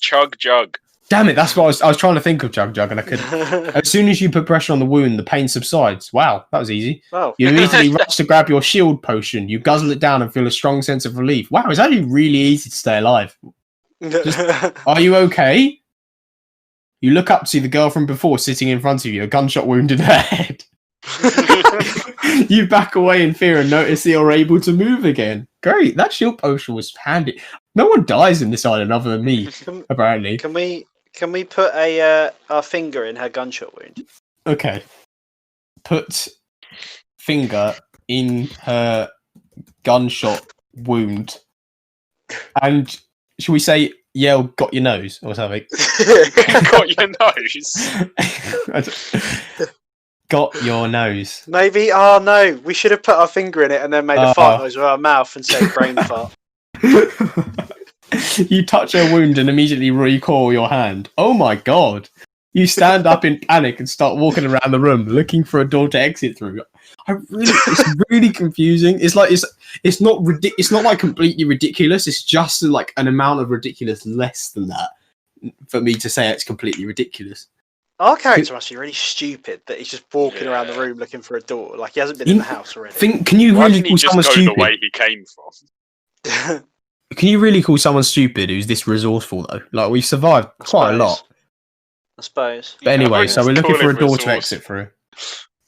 [SPEAKER 1] Damn it! That's what I was trying to think of. Jug, and I couldn't. As soon as you put pressure on the wound, the pain subsides. Wow, that was easy.
[SPEAKER 3] Oh.
[SPEAKER 1] You immediately rush to grab your shield potion. You guzzle it down and feel a strong sense of relief. Wow, it's actually really easy to stay alive. Are you okay? You look up to see the girl from before sitting in front of you, a gunshot wound in her head. You back away in fear and notice that you're able to move again. Great, that shield potion was handy. No one dies in this island other than me, apparently.
[SPEAKER 3] Can we put our finger in her gunshot wound?
[SPEAKER 1] Okay. Put finger in her gunshot wound. And should we say, yell, got your nose or something?
[SPEAKER 2] Got your nose.
[SPEAKER 1] Got your nose.
[SPEAKER 3] Maybe, no, we should have put our finger in it and then made a fart noise with our mouth and said brain fart.
[SPEAKER 1] You touch her wound and immediately recoil your hand. Oh my god. You stand up in panic and start walking around the room looking for a door to exit through. It's really confusing. It's not like completely ridiculous. It's just like an amount of ridiculous less than that for me to say it's completely ridiculous.
[SPEAKER 3] Our character must be really stupid that he's just walking around the room looking for a door. Like he hasn't been in the house already.
[SPEAKER 1] Can you really call someone stupid?
[SPEAKER 2] The way he came from.
[SPEAKER 1] Can you really call someone stupid who's this resourceful though? Like we've survived quite a lot.
[SPEAKER 3] I suppose.
[SPEAKER 1] But anyway, so we're looking for a door to exit through.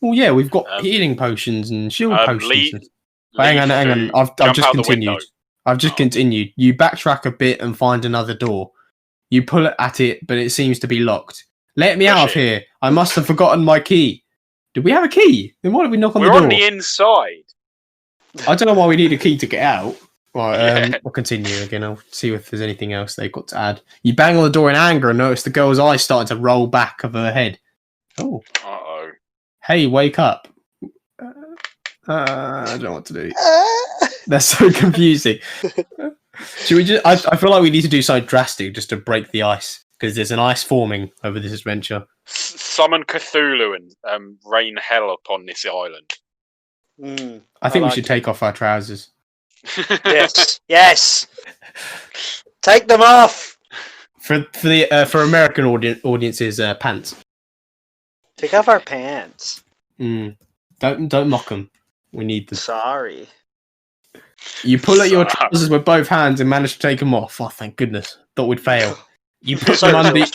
[SPEAKER 1] Well, yeah, we've got healing potions and shield potions. Hang on. I've just continued. Continued. You backtrack a bit and find another door. You pull at it, but it seems to be locked. Let me out of here. I must have forgotten my key. Did we have a key? Then why did we knock on the door?
[SPEAKER 2] We're on the inside.
[SPEAKER 1] I don't know why we need a key to get out. Right, we'll continue again. I'll see if there's anything else they've got to add. You bang on the door in anger and notice the girl's eyes starting to roll back of her head. Oh.
[SPEAKER 2] Uh-oh.
[SPEAKER 1] Hey, wake up. I don't know what to do. They're so confusing. Should we just? I feel like we need to do something drastic just to break the ice because there's an ice forming over this adventure.
[SPEAKER 2] Summon Cthulhu and rain hell upon this island.
[SPEAKER 1] I think we should take off our trousers.
[SPEAKER 3] Yes. Take them off.
[SPEAKER 1] For American audiences, pants.
[SPEAKER 3] Take off our pants.
[SPEAKER 1] Don't mock them. We need them.
[SPEAKER 3] Sorry.
[SPEAKER 1] You pull at your trousers with both hands and manage to take them off. Oh, thank goodness! Thought we'd fail. You put them under.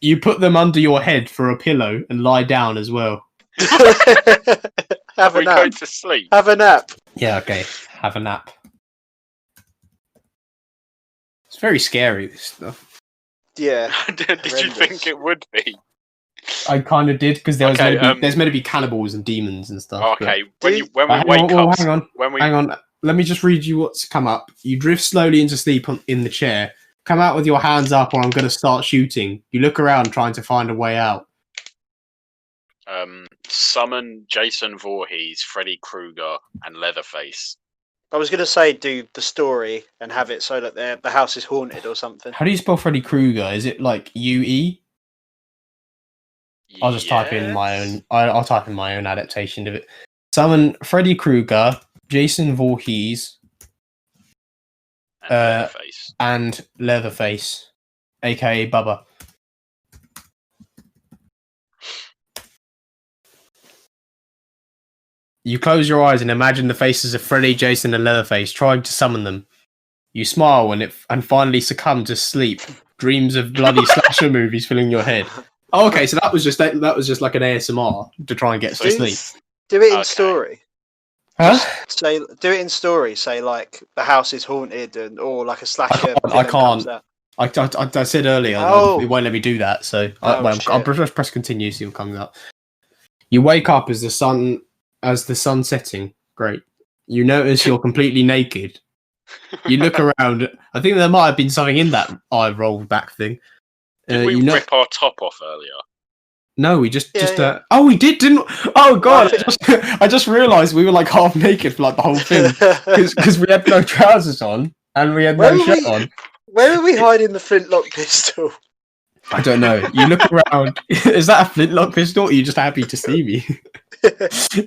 [SPEAKER 1] You put them under your head for a pillow and lie down as well.
[SPEAKER 3] Have a nap.
[SPEAKER 2] Go to sleep.
[SPEAKER 3] Have a nap.
[SPEAKER 1] Yeah. Okay. Have a nap. It's very scary. This stuff.
[SPEAKER 3] Yeah.
[SPEAKER 2] Did you think it would be?
[SPEAKER 1] I kind of did because there's meant to be cannibals and demons and stuff.
[SPEAKER 2] Okay,
[SPEAKER 1] but...
[SPEAKER 2] when we wake up,
[SPEAKER 1] hang on. Let me just read you what's come up. You drift slowly into sleep in the chair. Come out with your hands up, or I'm going to start shooting. You look around, trying to find a way out.
[SPEAKER 2] Summon Jason Voorhees, Freddy Krueger, and Leatherface.
[SPEAKER 3] I was going to say do the story and have it so that the house is haunted or something.
[SPEAKER 1] How do you spell Freddy Krueger? Is it like UE? I'll just type in my own. I'll type in my own adaptation of it. Summon Freddy Krueger, Jason Voorhees, and Leatherface, aka Bubba. You close your eyes and imagine the faces of Freddy, Jason, and Leatherface, trying to summon them. You smile and finally succumb to sleep. Dreams of bloody slasher movies filling your head. Oh, okay, so that was just like an ASMR to try and get us to sleep.
[SPEAKER 3] Do it in story.
[SPEAKER 1] Huh?
[SPEAKER 3] Do it in story. Say like the house is haunted or like a slasher.
[SPEAKER 1] I can't. I said earlier it won't let me do that, so I'll press continue. See what comes up. You wake up as the sun setting. Great. You notice you're completely naked. You look around. I think there might have been something in that eye rolled back thing.
[SPEAKER 2] Did we rip our top off earlier?
[SPEAKER 1] No, we just oh, we did, didn't? Oh god, I just realised we were like half naked for like the whole thing because we had no trousers on and we had no shirt on.
[SPEAKER 3] Where are we hiding the flintlock pistol?
[SPEAKER 1] I don't know. You look around. Is that a flintlock pistol? Or are you just happy to see me?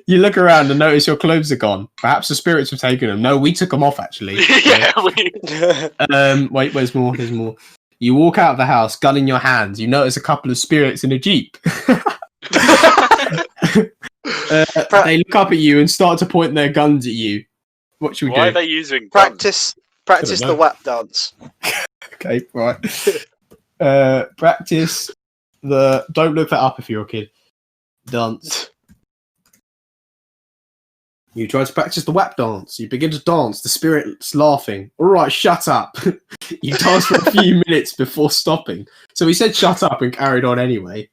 [SPEAKER 1] You look around and notice your clothes are gone. Perhaps the spirits have taken them. No, we took them off actually. Wait, there's more. There's more. You walk out of the house, gun in your hands. You notice a couple of spirits in a jeep. They look up at you and start to point their guns at you. What should we do?
[SPEAKER 2] Why are they using
[SPEAKER 3] guns? Practice the WAP dance.
[SPEAKER 1] Okay, right. Practice the. Don't look that up if you're a kid. Dance. You try to practice the WAP dance. You begin to dance. The spirit's laughing. All right, shut up. You dance for a few minutes before stopping. So he said shut up and carried on anyway.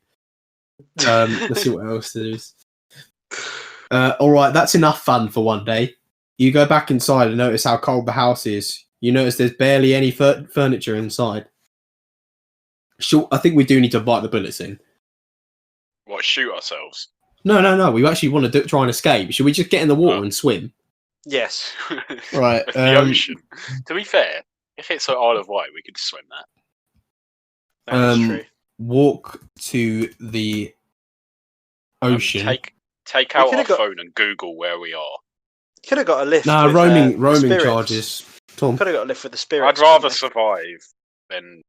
[SPEAKER 1] Let's see what else there is. All right, that's enough fun for one day. You go back inside and notice how cold the house is. You notice there's barely any furniture inside. Sure, I think we do need to bite the bullets in.
[SPEAKER 2] What, shoot ourselves?
[SPEAKER 1] No. We actually want to try and escape. Should we just get in the water and swim?
[SPEAKER 3] Yes.
[SPEAKER 1] Right.
[SPEAKER 2] The ocean. To be fair, if it's an Isle of Wight, we could swim that.
[SPEAKER 3] That's true.
[SPEAKER 1] Walk to the ocean.
[SPEAKER 2] Take out our phone and Google where we are.
[SPEAKER 3] Could have got a lift.
[SPEAKER 1] Nah, roaming charges. Tom.
[SPEAKER 3] Could have got a lift with the spirits.
[SPEAKER 2] I'd rather survive than.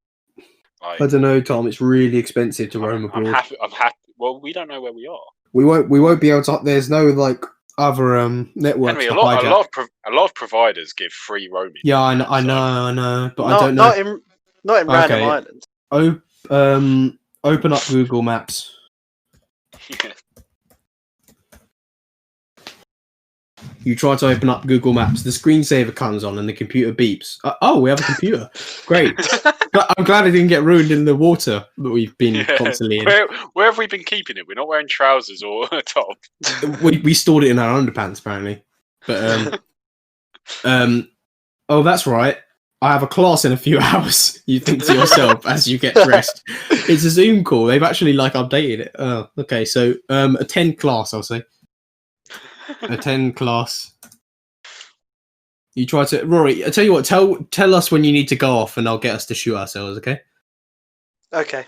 [SPEAKER 1] I don't know, Tom. It's really expensive to roam abroad.
[SPEAKER 2] I'm happy. Well, we don't know where we are.
[SPEAKER 1] We won't be able to. There's no like other networks.
[SPEAKER 2] Henry, a lot of providers give free roaming.
[SPEAKER 1] Yeah, I know, but I don't know.
[SPEAKER 3] Not in Random Island.
[SPEAKER 1] Open up Google Maps.
[SPEAKER 2] Yeah.
[SPEAKER 1] You try to open up Google Maps. The screensaver comes on and the computer beeps. Oh, we have a computer. Great. I'm glad it didn't get ruined in the water that we've been constantly in.
[SPEAKER 2] Where have we been keeping it? We're not wearing trousers or a top.
[SPEAKER 1] We stored it in our underpants, apparently. But Oh, that's right. I have a class in a few hours. You think to yourself as you get dressed. It's a Zoom call. They've actually updated it. Oh, okay. So attend class, I'll say. Attend class. You try to Rory. I tell you what. Tell us when you need to go off, and I'll get us to shoot ourselves. Okay.
[SPEAKER 3] Okay.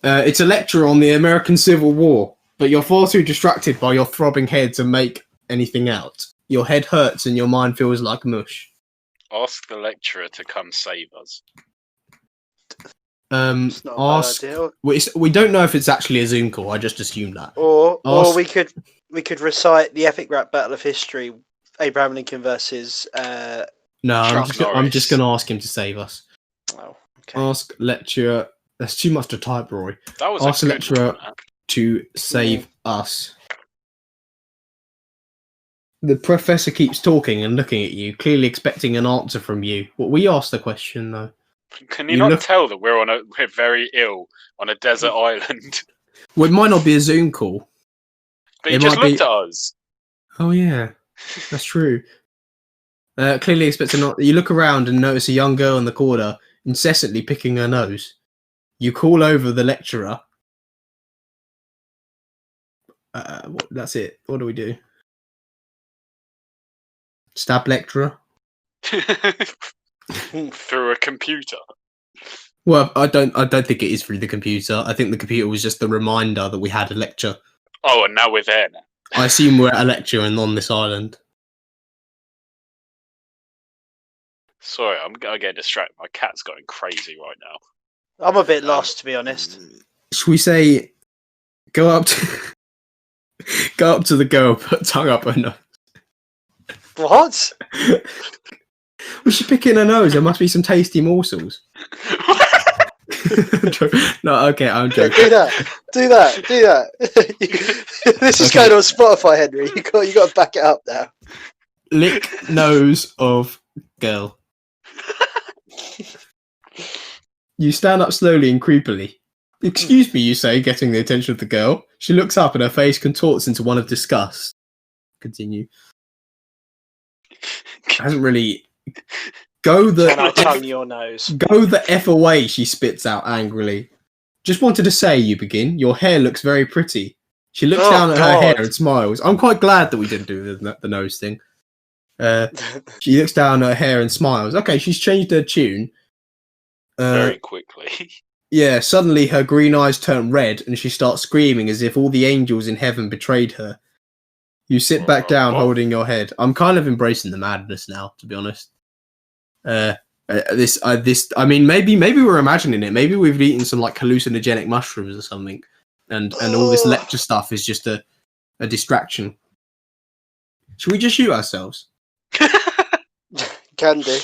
[SPEAKER 1] It's a lecture on the American Civil War, but you're far too distracted by your throbbing head to make anything out. Your head hurts and your mind feels like mush.
[SPEAKER 2] Ask the lecturer to come save us.
[SPEAKER 3] It's not a bad
[SPEAKER 1] Ask.
[SPEAKER 3] idea.
[SPEAKER 1] We don't know if it's actually a Zoom call. I just assumed that.
[SPEAKER 3] Or we could recite the epic rap battle of history, Abraham Lincoln versus.
[SPEAKER 1] No, I'm just going to ask him to save us.
[SPEAKER 3] Oh, okay.
[SPEAKER 1] Ask lecturer. That's too much to type, Rory.
[SPEAKER 2] That was
[SPEAKER 1] ask
[SPEAKER 2] a
[SPEAKER 1] the
[SPEAKER 2] good
[SPEAKER 1] lecturer
[SPEAKER 2] one,
[SPEAKER 1] to save us. The professor keeps talking and looking at you, clearly expecting an answer from you. Well, we asked the question, though.
[SPEAKER 2] Can you not tell that we're very ill on a desert island?
[SPEAKER 1] Well, it might not be a Zoom call.
[SPEAKER 2] But he just looked at us.
[SPEAKER 1] Oh, yeah. That's true. Clearly expecting not. You look around and notice a young girl in the corner, incessantly picking her nose. You call over the lecturer. That's it. What do we do? Stab lecturer?
[SPEAKER 2] Through a computer.
[SPEAKER 1] Well, I don't think it is through the computer. I think the computer was just the reminder that we had a lecture.
[SPEAKER 2] Oh, and now we're there now.
[SPEAKER 1] I assume we're at a lecture and on this island.
[SPEAKER 2] Sorry, I'm gonna get distracted. My cat's going crazy right now.
[SPEAKER 3] I'm a bit lost, to be honest.
[SPEAKER 1] Should we say, go up to the girl, put tongue up her nose?
[SPEAKER 3] What?
[SPEAKER 1] Was she picking her nose? There must be some tasty morsels. No, okay, I'm joking.
[SPEAKER 3] Do that. This is going on Spotify, Henry. You got to back it up now.
[SPEAKER 1] Lick nose of girl. You stand up slowly and creepily. Excuse me, you say, getting the attention of the girl. She looks up and her face contorts into one of disgust. Continue. Hasn't really.
[SPEAKER 3] Can I tongue your nose?
[SPEAKER 1] Go the F away, she spits out angrily. Just wanted to say, you begin. Your hair looks very pretty. She looks down at her hair and smiles. I'm quite glad that we didn't do the nose thing. She looks down at her hair and smiles. Okay, she's changed her tune.
[SPEAKER 2] Very quickly.
[SPEAKER 1] Yeah, suddenly her green eyes turn red and she starts screaming as if all the angels in heaven betrayed her. You sit back down holding your head. I'm kind of embracing the madness now, to be honest. I mean, maybe we're imagining it. Maybe we've eaten some hallucinogenic mushrooms or something, and all this lecture stuff is just a distraction. Should we just shoot ourselves?
[SPEAKER 3] Can do.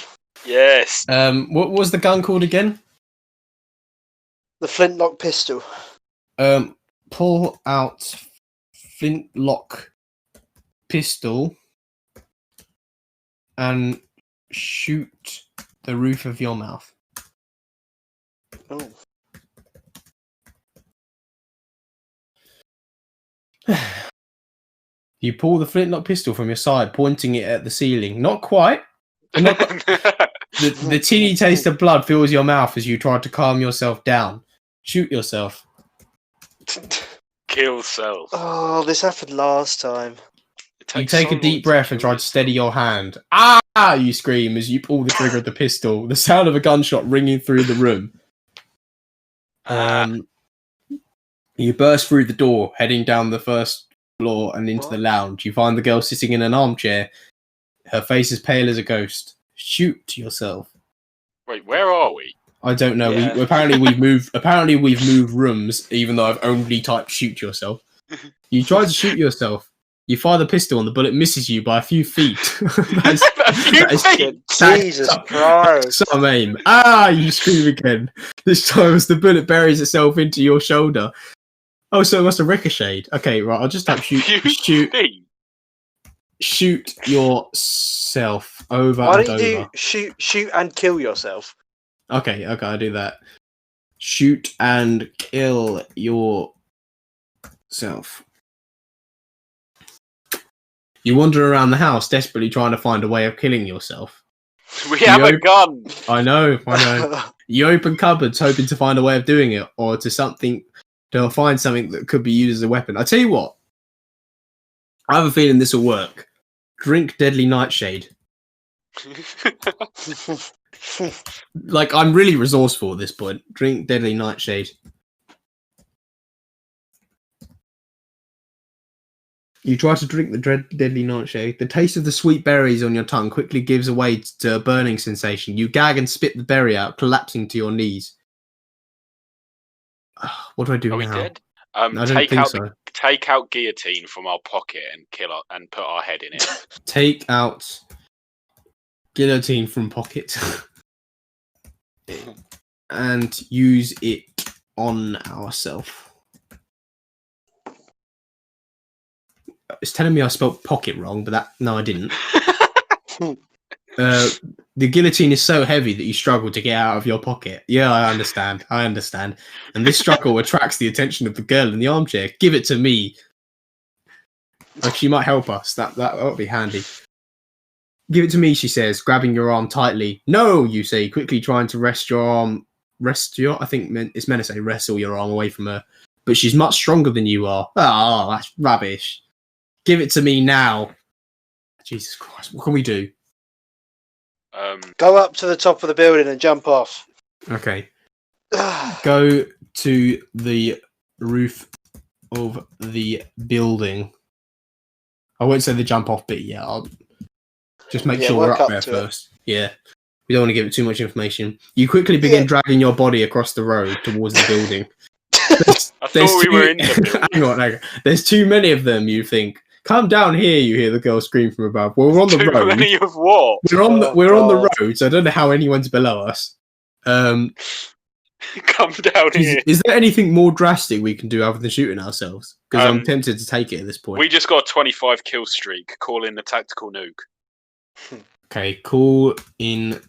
[SPEAKER 2] Yes.
[SPEAKER 1] What was the gun called again?
[SPEAKER 3] The flintlock pistol.
[SPEAKER 1] Pull out flintlock pistol and shoot the roof of your mouth.
[SPEAKER 3] Oh.
[SPEAKER 1] You pull the flintlock pistol from your side, pointing it at the ceiling. Not quite. The teeny taste of blood fills your mouth as you try to calm yourself down. Shoot yourself.
[SPEAKER 2] Kill self.
[SPEAKER 3] Oh, this happened last time.
[SPEAKER 1] You take a deep breath and try to steady your hand. Ah! You scream as you pull the trigger of the pistol, the sound of a gunshot ringing through the room. You burst through the door, heading down the first floor and into the lounge. You find the girl sitting in an armchair. Her face is pale as a ghost. Shoot yourself.
[SPEAKER 2] Wait, where are we?
[SPEAKER 1] I don't know.
[SPEAKER 3] Yeah.
[SPEAKER 1] Apparently we've moved rooms, even though I've only typed shoot yourself. You try to shoot yourself. You fire the pistol and the bullet misses you by a few feet.
[SPEAKER 3] Jesus Christ.
[SPEAKER 1] Some aim. You scream again. This time as the bullet buries itself into your shoulder. Oh, so it must have ricocheted. Okay, right. I'll just type shoot yourself over
[SPEAKER 3] Why
[SPEAKER 1] and
[SPEAKER 3] don't you
[SPEAKER 1] over.
[SPEAKER 3] do shoot and kill yourself?
[SPEAKER 1] Okay, I'll do that. Shoot and kill yourself. You wander around the house, desperately trying to find a way of killing yourself.
[SPEAKER 2] We have a gun.
[SPEAKER 1] I know. You open cupboards hoping to find a way of doing it, or to find something that could be used as a weapon. I tell you what, I have a feeling this will work. Drink deadly nightshade. Like, I'm really resourceful at this point. Drink deadly nightshade. You try to drink the deadly nightshade. The taste of the sweet berries on your tongue quickly gives way to a burning sensation. You gag and spit the berry out, collapsing to your knees. What do I do now?
[SPEAKER 2] Are we dead?
[SPEAKER 1] I don't think so.
[SPEAKER 2] Take out guillotine from our pocket and put our head in it.
[SPEAKER 1] Take out guillotine from pocket and use it on ourselves. It's telling me I spelled pocket wrong, but no, I didn't. The guillotine is so heavy that you struggle to get out of your pocket. Yeah, I understand. And this struggle attracts the attention of the girl in the armchair. Give it to me. Like, she might help us. That would be handy. Give it to me, she says, grabbing your arm tightly. No, you say, quickly trying to wrest your arm. I think it's meant to say wrestle your arm away from her. But she's much stronger than you are. Oh, that's rubbish. Give it to me now. Jesus Christ, what can we do?
[SPEAKER 3] Go up to the top of the building and jump off.
[SPEAKER 1] Okay. Go to the roof of the building. I won't say the jump off bit yet. I'll just make sure we're up there first. Yeah. We don't want to give it too much information. You quickly begin dragging your body across the road towards the building.
[SPEAKER 2] I thought we were in the building.
[SPEAKER 1] Hang on. There's too many of them, you think. Come down here, you hear the girl scream from above. Well, we're on the road.
[SPEAKER 2] Too many of what?
[SPEAKER 1] We're on the road, so I don't know how anyone's below us.
[SPEAKER 2] Come down here.
[SPEAKER 1] Is there anything more drastic we can do other than shooting ourselves? Because I'm tempted to take it at this point.
[SPEAKER 2] We just got a 25 kill streak. Call in the tactical nuke.
[SPEAKER 1] Okay, call in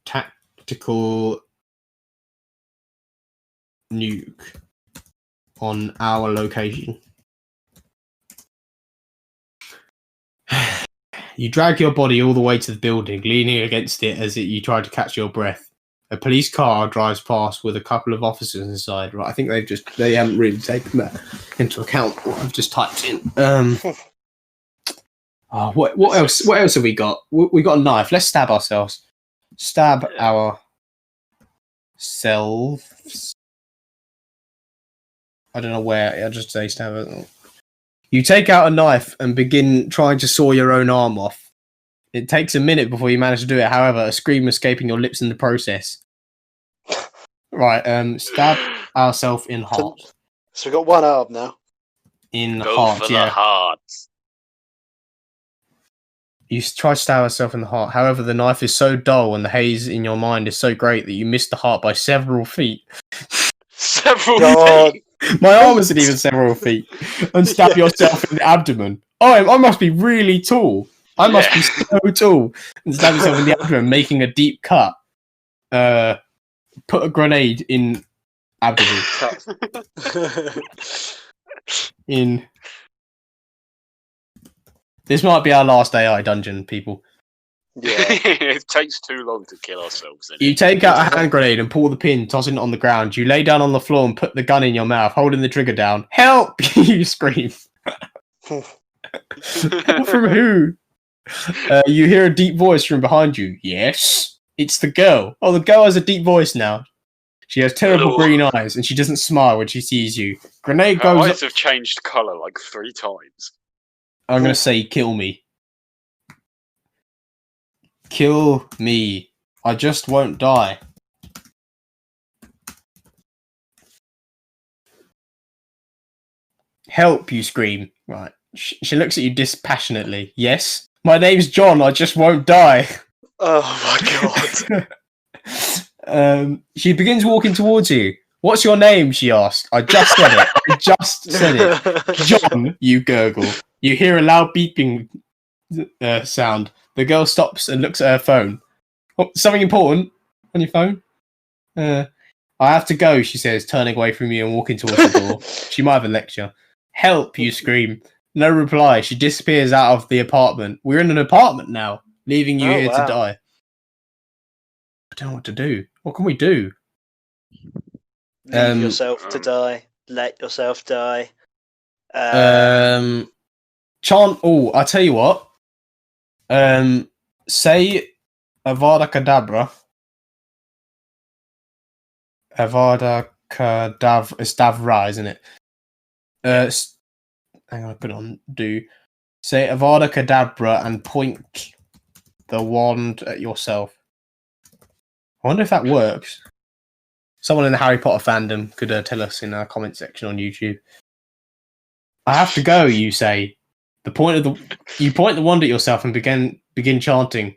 [SPEAKER 1] tactical nuke on our location. You drag your body all the way to the building, leaning against it as you try to catch your breath. A police car drives past with a couple of officers inside. Right, I think they haven't really taken that into account. What I've just typed in. What else? What else have we got? We got a knife. Let's stab ourselves. Stab ourselves. I don't know where. I'll just say stab it. You take out a knife and begin trying to saw your own arm off. It takes a minute before you manage to do it. However, a scream escaping your lips in the process. Right, stab ourselves in heart.
[SPEAKER 3] So we've got one arm now.
[SPEAKER 1] In
[SPEAKER 2] Go
[SPEAKER 1] heart,
[SPEAKER 2] for
[SPEAKER 1] yeah.
[SPEAKER 2] the heart.
[SPEAKER 1] You try to stab yourself in the heart. However, the knife is so dull and the haze in your mind is so great that you miss the heart by several feet.
[SPEAKER 2] Several feet?
[SPEAKER 1] My arm isn't even several feet. And stab yourself in the abdomen. Oh, I must be really tall. I must be so tall. And stab yourself in the abdomen, making a deep cut. Put a grenade in abdomen. This might be our last AI dungeon, people.
[SPEAKER 3] Yeah.
[SPEAKER 2] It takes too long to kill ourselves.
[SPEAKER 1] You take out a hand grenade and pull the pin, tossing it on the ground. You lay down on the floor and put the gun in your mouth, holding the trigger down. Help! You scream. Help from who? You hear a deep voice from behind you. Yes, it's the girl. Oh, the girl has a deep voice now. She has terrible green eyes, and she doesn't smile when she sees you. Grenade
[SPEAKER 2] Her
[SPEAKER 1] goes.
[SPEAKER 2] eyes have changed colour like 3 times.
[SPEAKER 1] I'm gonna say, kill me. Kill me. I just won't die. Help, you scream. Right. She looks at you dispassionately. Yes? My name's John. I just won't die.
[SPEAKER 3] Oh my god.
[SPEAKER 1] She begins walking towards you. What's your name? She asked. I just said it. I just said it. John, you gurgle. You hear a loud beeping sound. The girl stops and looks at her phone. Oh, something important on your phone? I have to go, she says, turning away from you and walking towards the door. She might have a lecture. Help, you scream. No reply. She disappears out of the apartment. We're in an apartment now, leaving you here to die. I don't know what to do. What can we do?
[SPEAKER 3] Leave yourself to die. Let yourself die.
[SPEAKER 1] Chant. Oh, I tell you what. Say Avada Kedavra. Avada Kedavra. It's Davra, isn't it? Hang on, I put it on. Do say Avada Kedavra and point the wand at yourself. I wonder if that works. Someone in the Harry Potter fandom could tell us in our comment section on YouTube. I have to go. You say. You point the wand at yourself and begin chanting.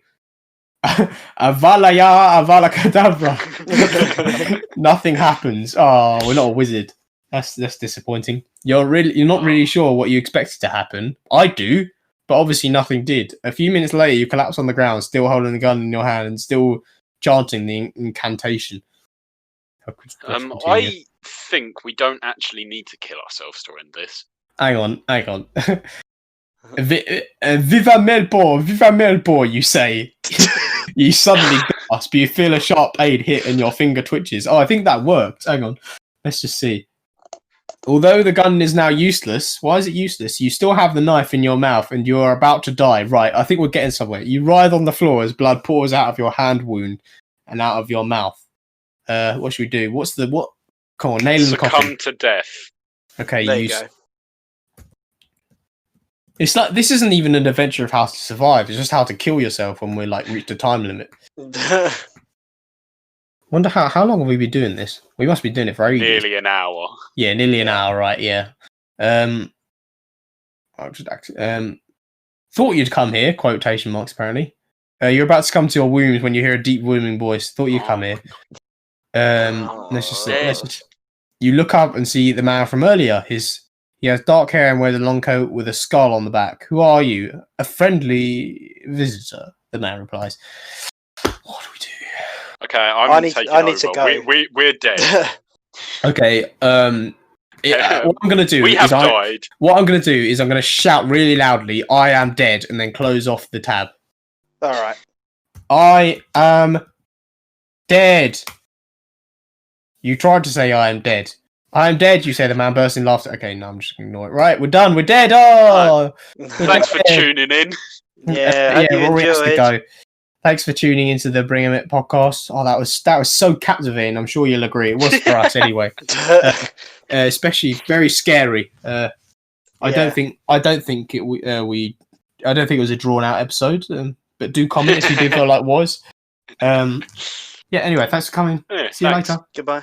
[SPEAKER 1] Avalaya, Avala Kedavra. Nothing happens. Oh, we're not a wizard. That's disappointing. You're not really sure what you expected to happen. I do, but obviously nothing did. A few minutes later, you collapse on the ground, still holding the gun in your hand and still chanting the incantation.
[SPEAKER 2] I think we don't actually need to kill ourselves to end this.
[SPEAKER 1] Hang on. Viva Melbourne, you say. You suddenly gasp, you feel a sharp blade hit and your finger twitches. Oh, I think that worked. Hang on. Let's just see. Although the gun is now useless, why is it useless? You still have the knife in your mouth and you are about to die. Right, I think we're getting somewhere. You writhe on the floor as blood pours out of your hand wound and out of your mouth. What should we do? What? Come on, nail in the coffin.
[SPEAKER 2] Succumb to death.
[SPEAKER 1] Okay,
[SPEAKER 3] there you go.
[SPEAKER 1] It's like this isn't even an adventure of how to survive. It's just how to kill yourself when we're like reached a time limit. Wonder how long have we been doing this? We must be doing it for ages.
[SPEAKER 2] Nearly an hour.
[SPEAKER 1] Yeah, nearly an hour, right? Yeah. I just thought you'd come here. Quotation marks. Apparently, you're about to come to your wombs when you hear a deep booming voice. Thought you'd come here. Let's just. You look up and see the man from earlier. He has dark hair and wears a long coat with a skull on the back. Who are you? A friendly visitor, the man replies. What do we do?
[SPEAKER 2] Okay, I need to
[SPEAKER 3] go.
[SPEAKER 2] We're dead.
[SPEAKER 1] Okay, what I'm going to do
[SPEAKER 2] is died.
[SPEAKER 1] What I'm going to do is I'm going to shout really loudly, I am dead, and then close off the tab.
[SPEAKER 3] Alright.
[SPEAKER 1] I am dead. You tried to say I am dead. I am dead, you say, the man bursts in laughter. Okay, no, I'm just going to ignore it. Right, we're done. We're dead. Oh!
[SPEAKER 2] Thanks for tuning in.
[SPEAKER 3] Yeah,
[SPEAKER 1] Rory has to go. Thanks for tuning into the Bring 'Em It podcast. Oh, that was so captivating. I'm sure you'll agree. It was for us anyway. Especially very scary. I don't think it was a drawn out episode. But do comment if you do feel like it was. Yeah. Anyway, thanks for coming.
[SPEAKER 2] Yeah,
[SPEAKER 1] See you later.
[SPEAKER 3] Goodbye.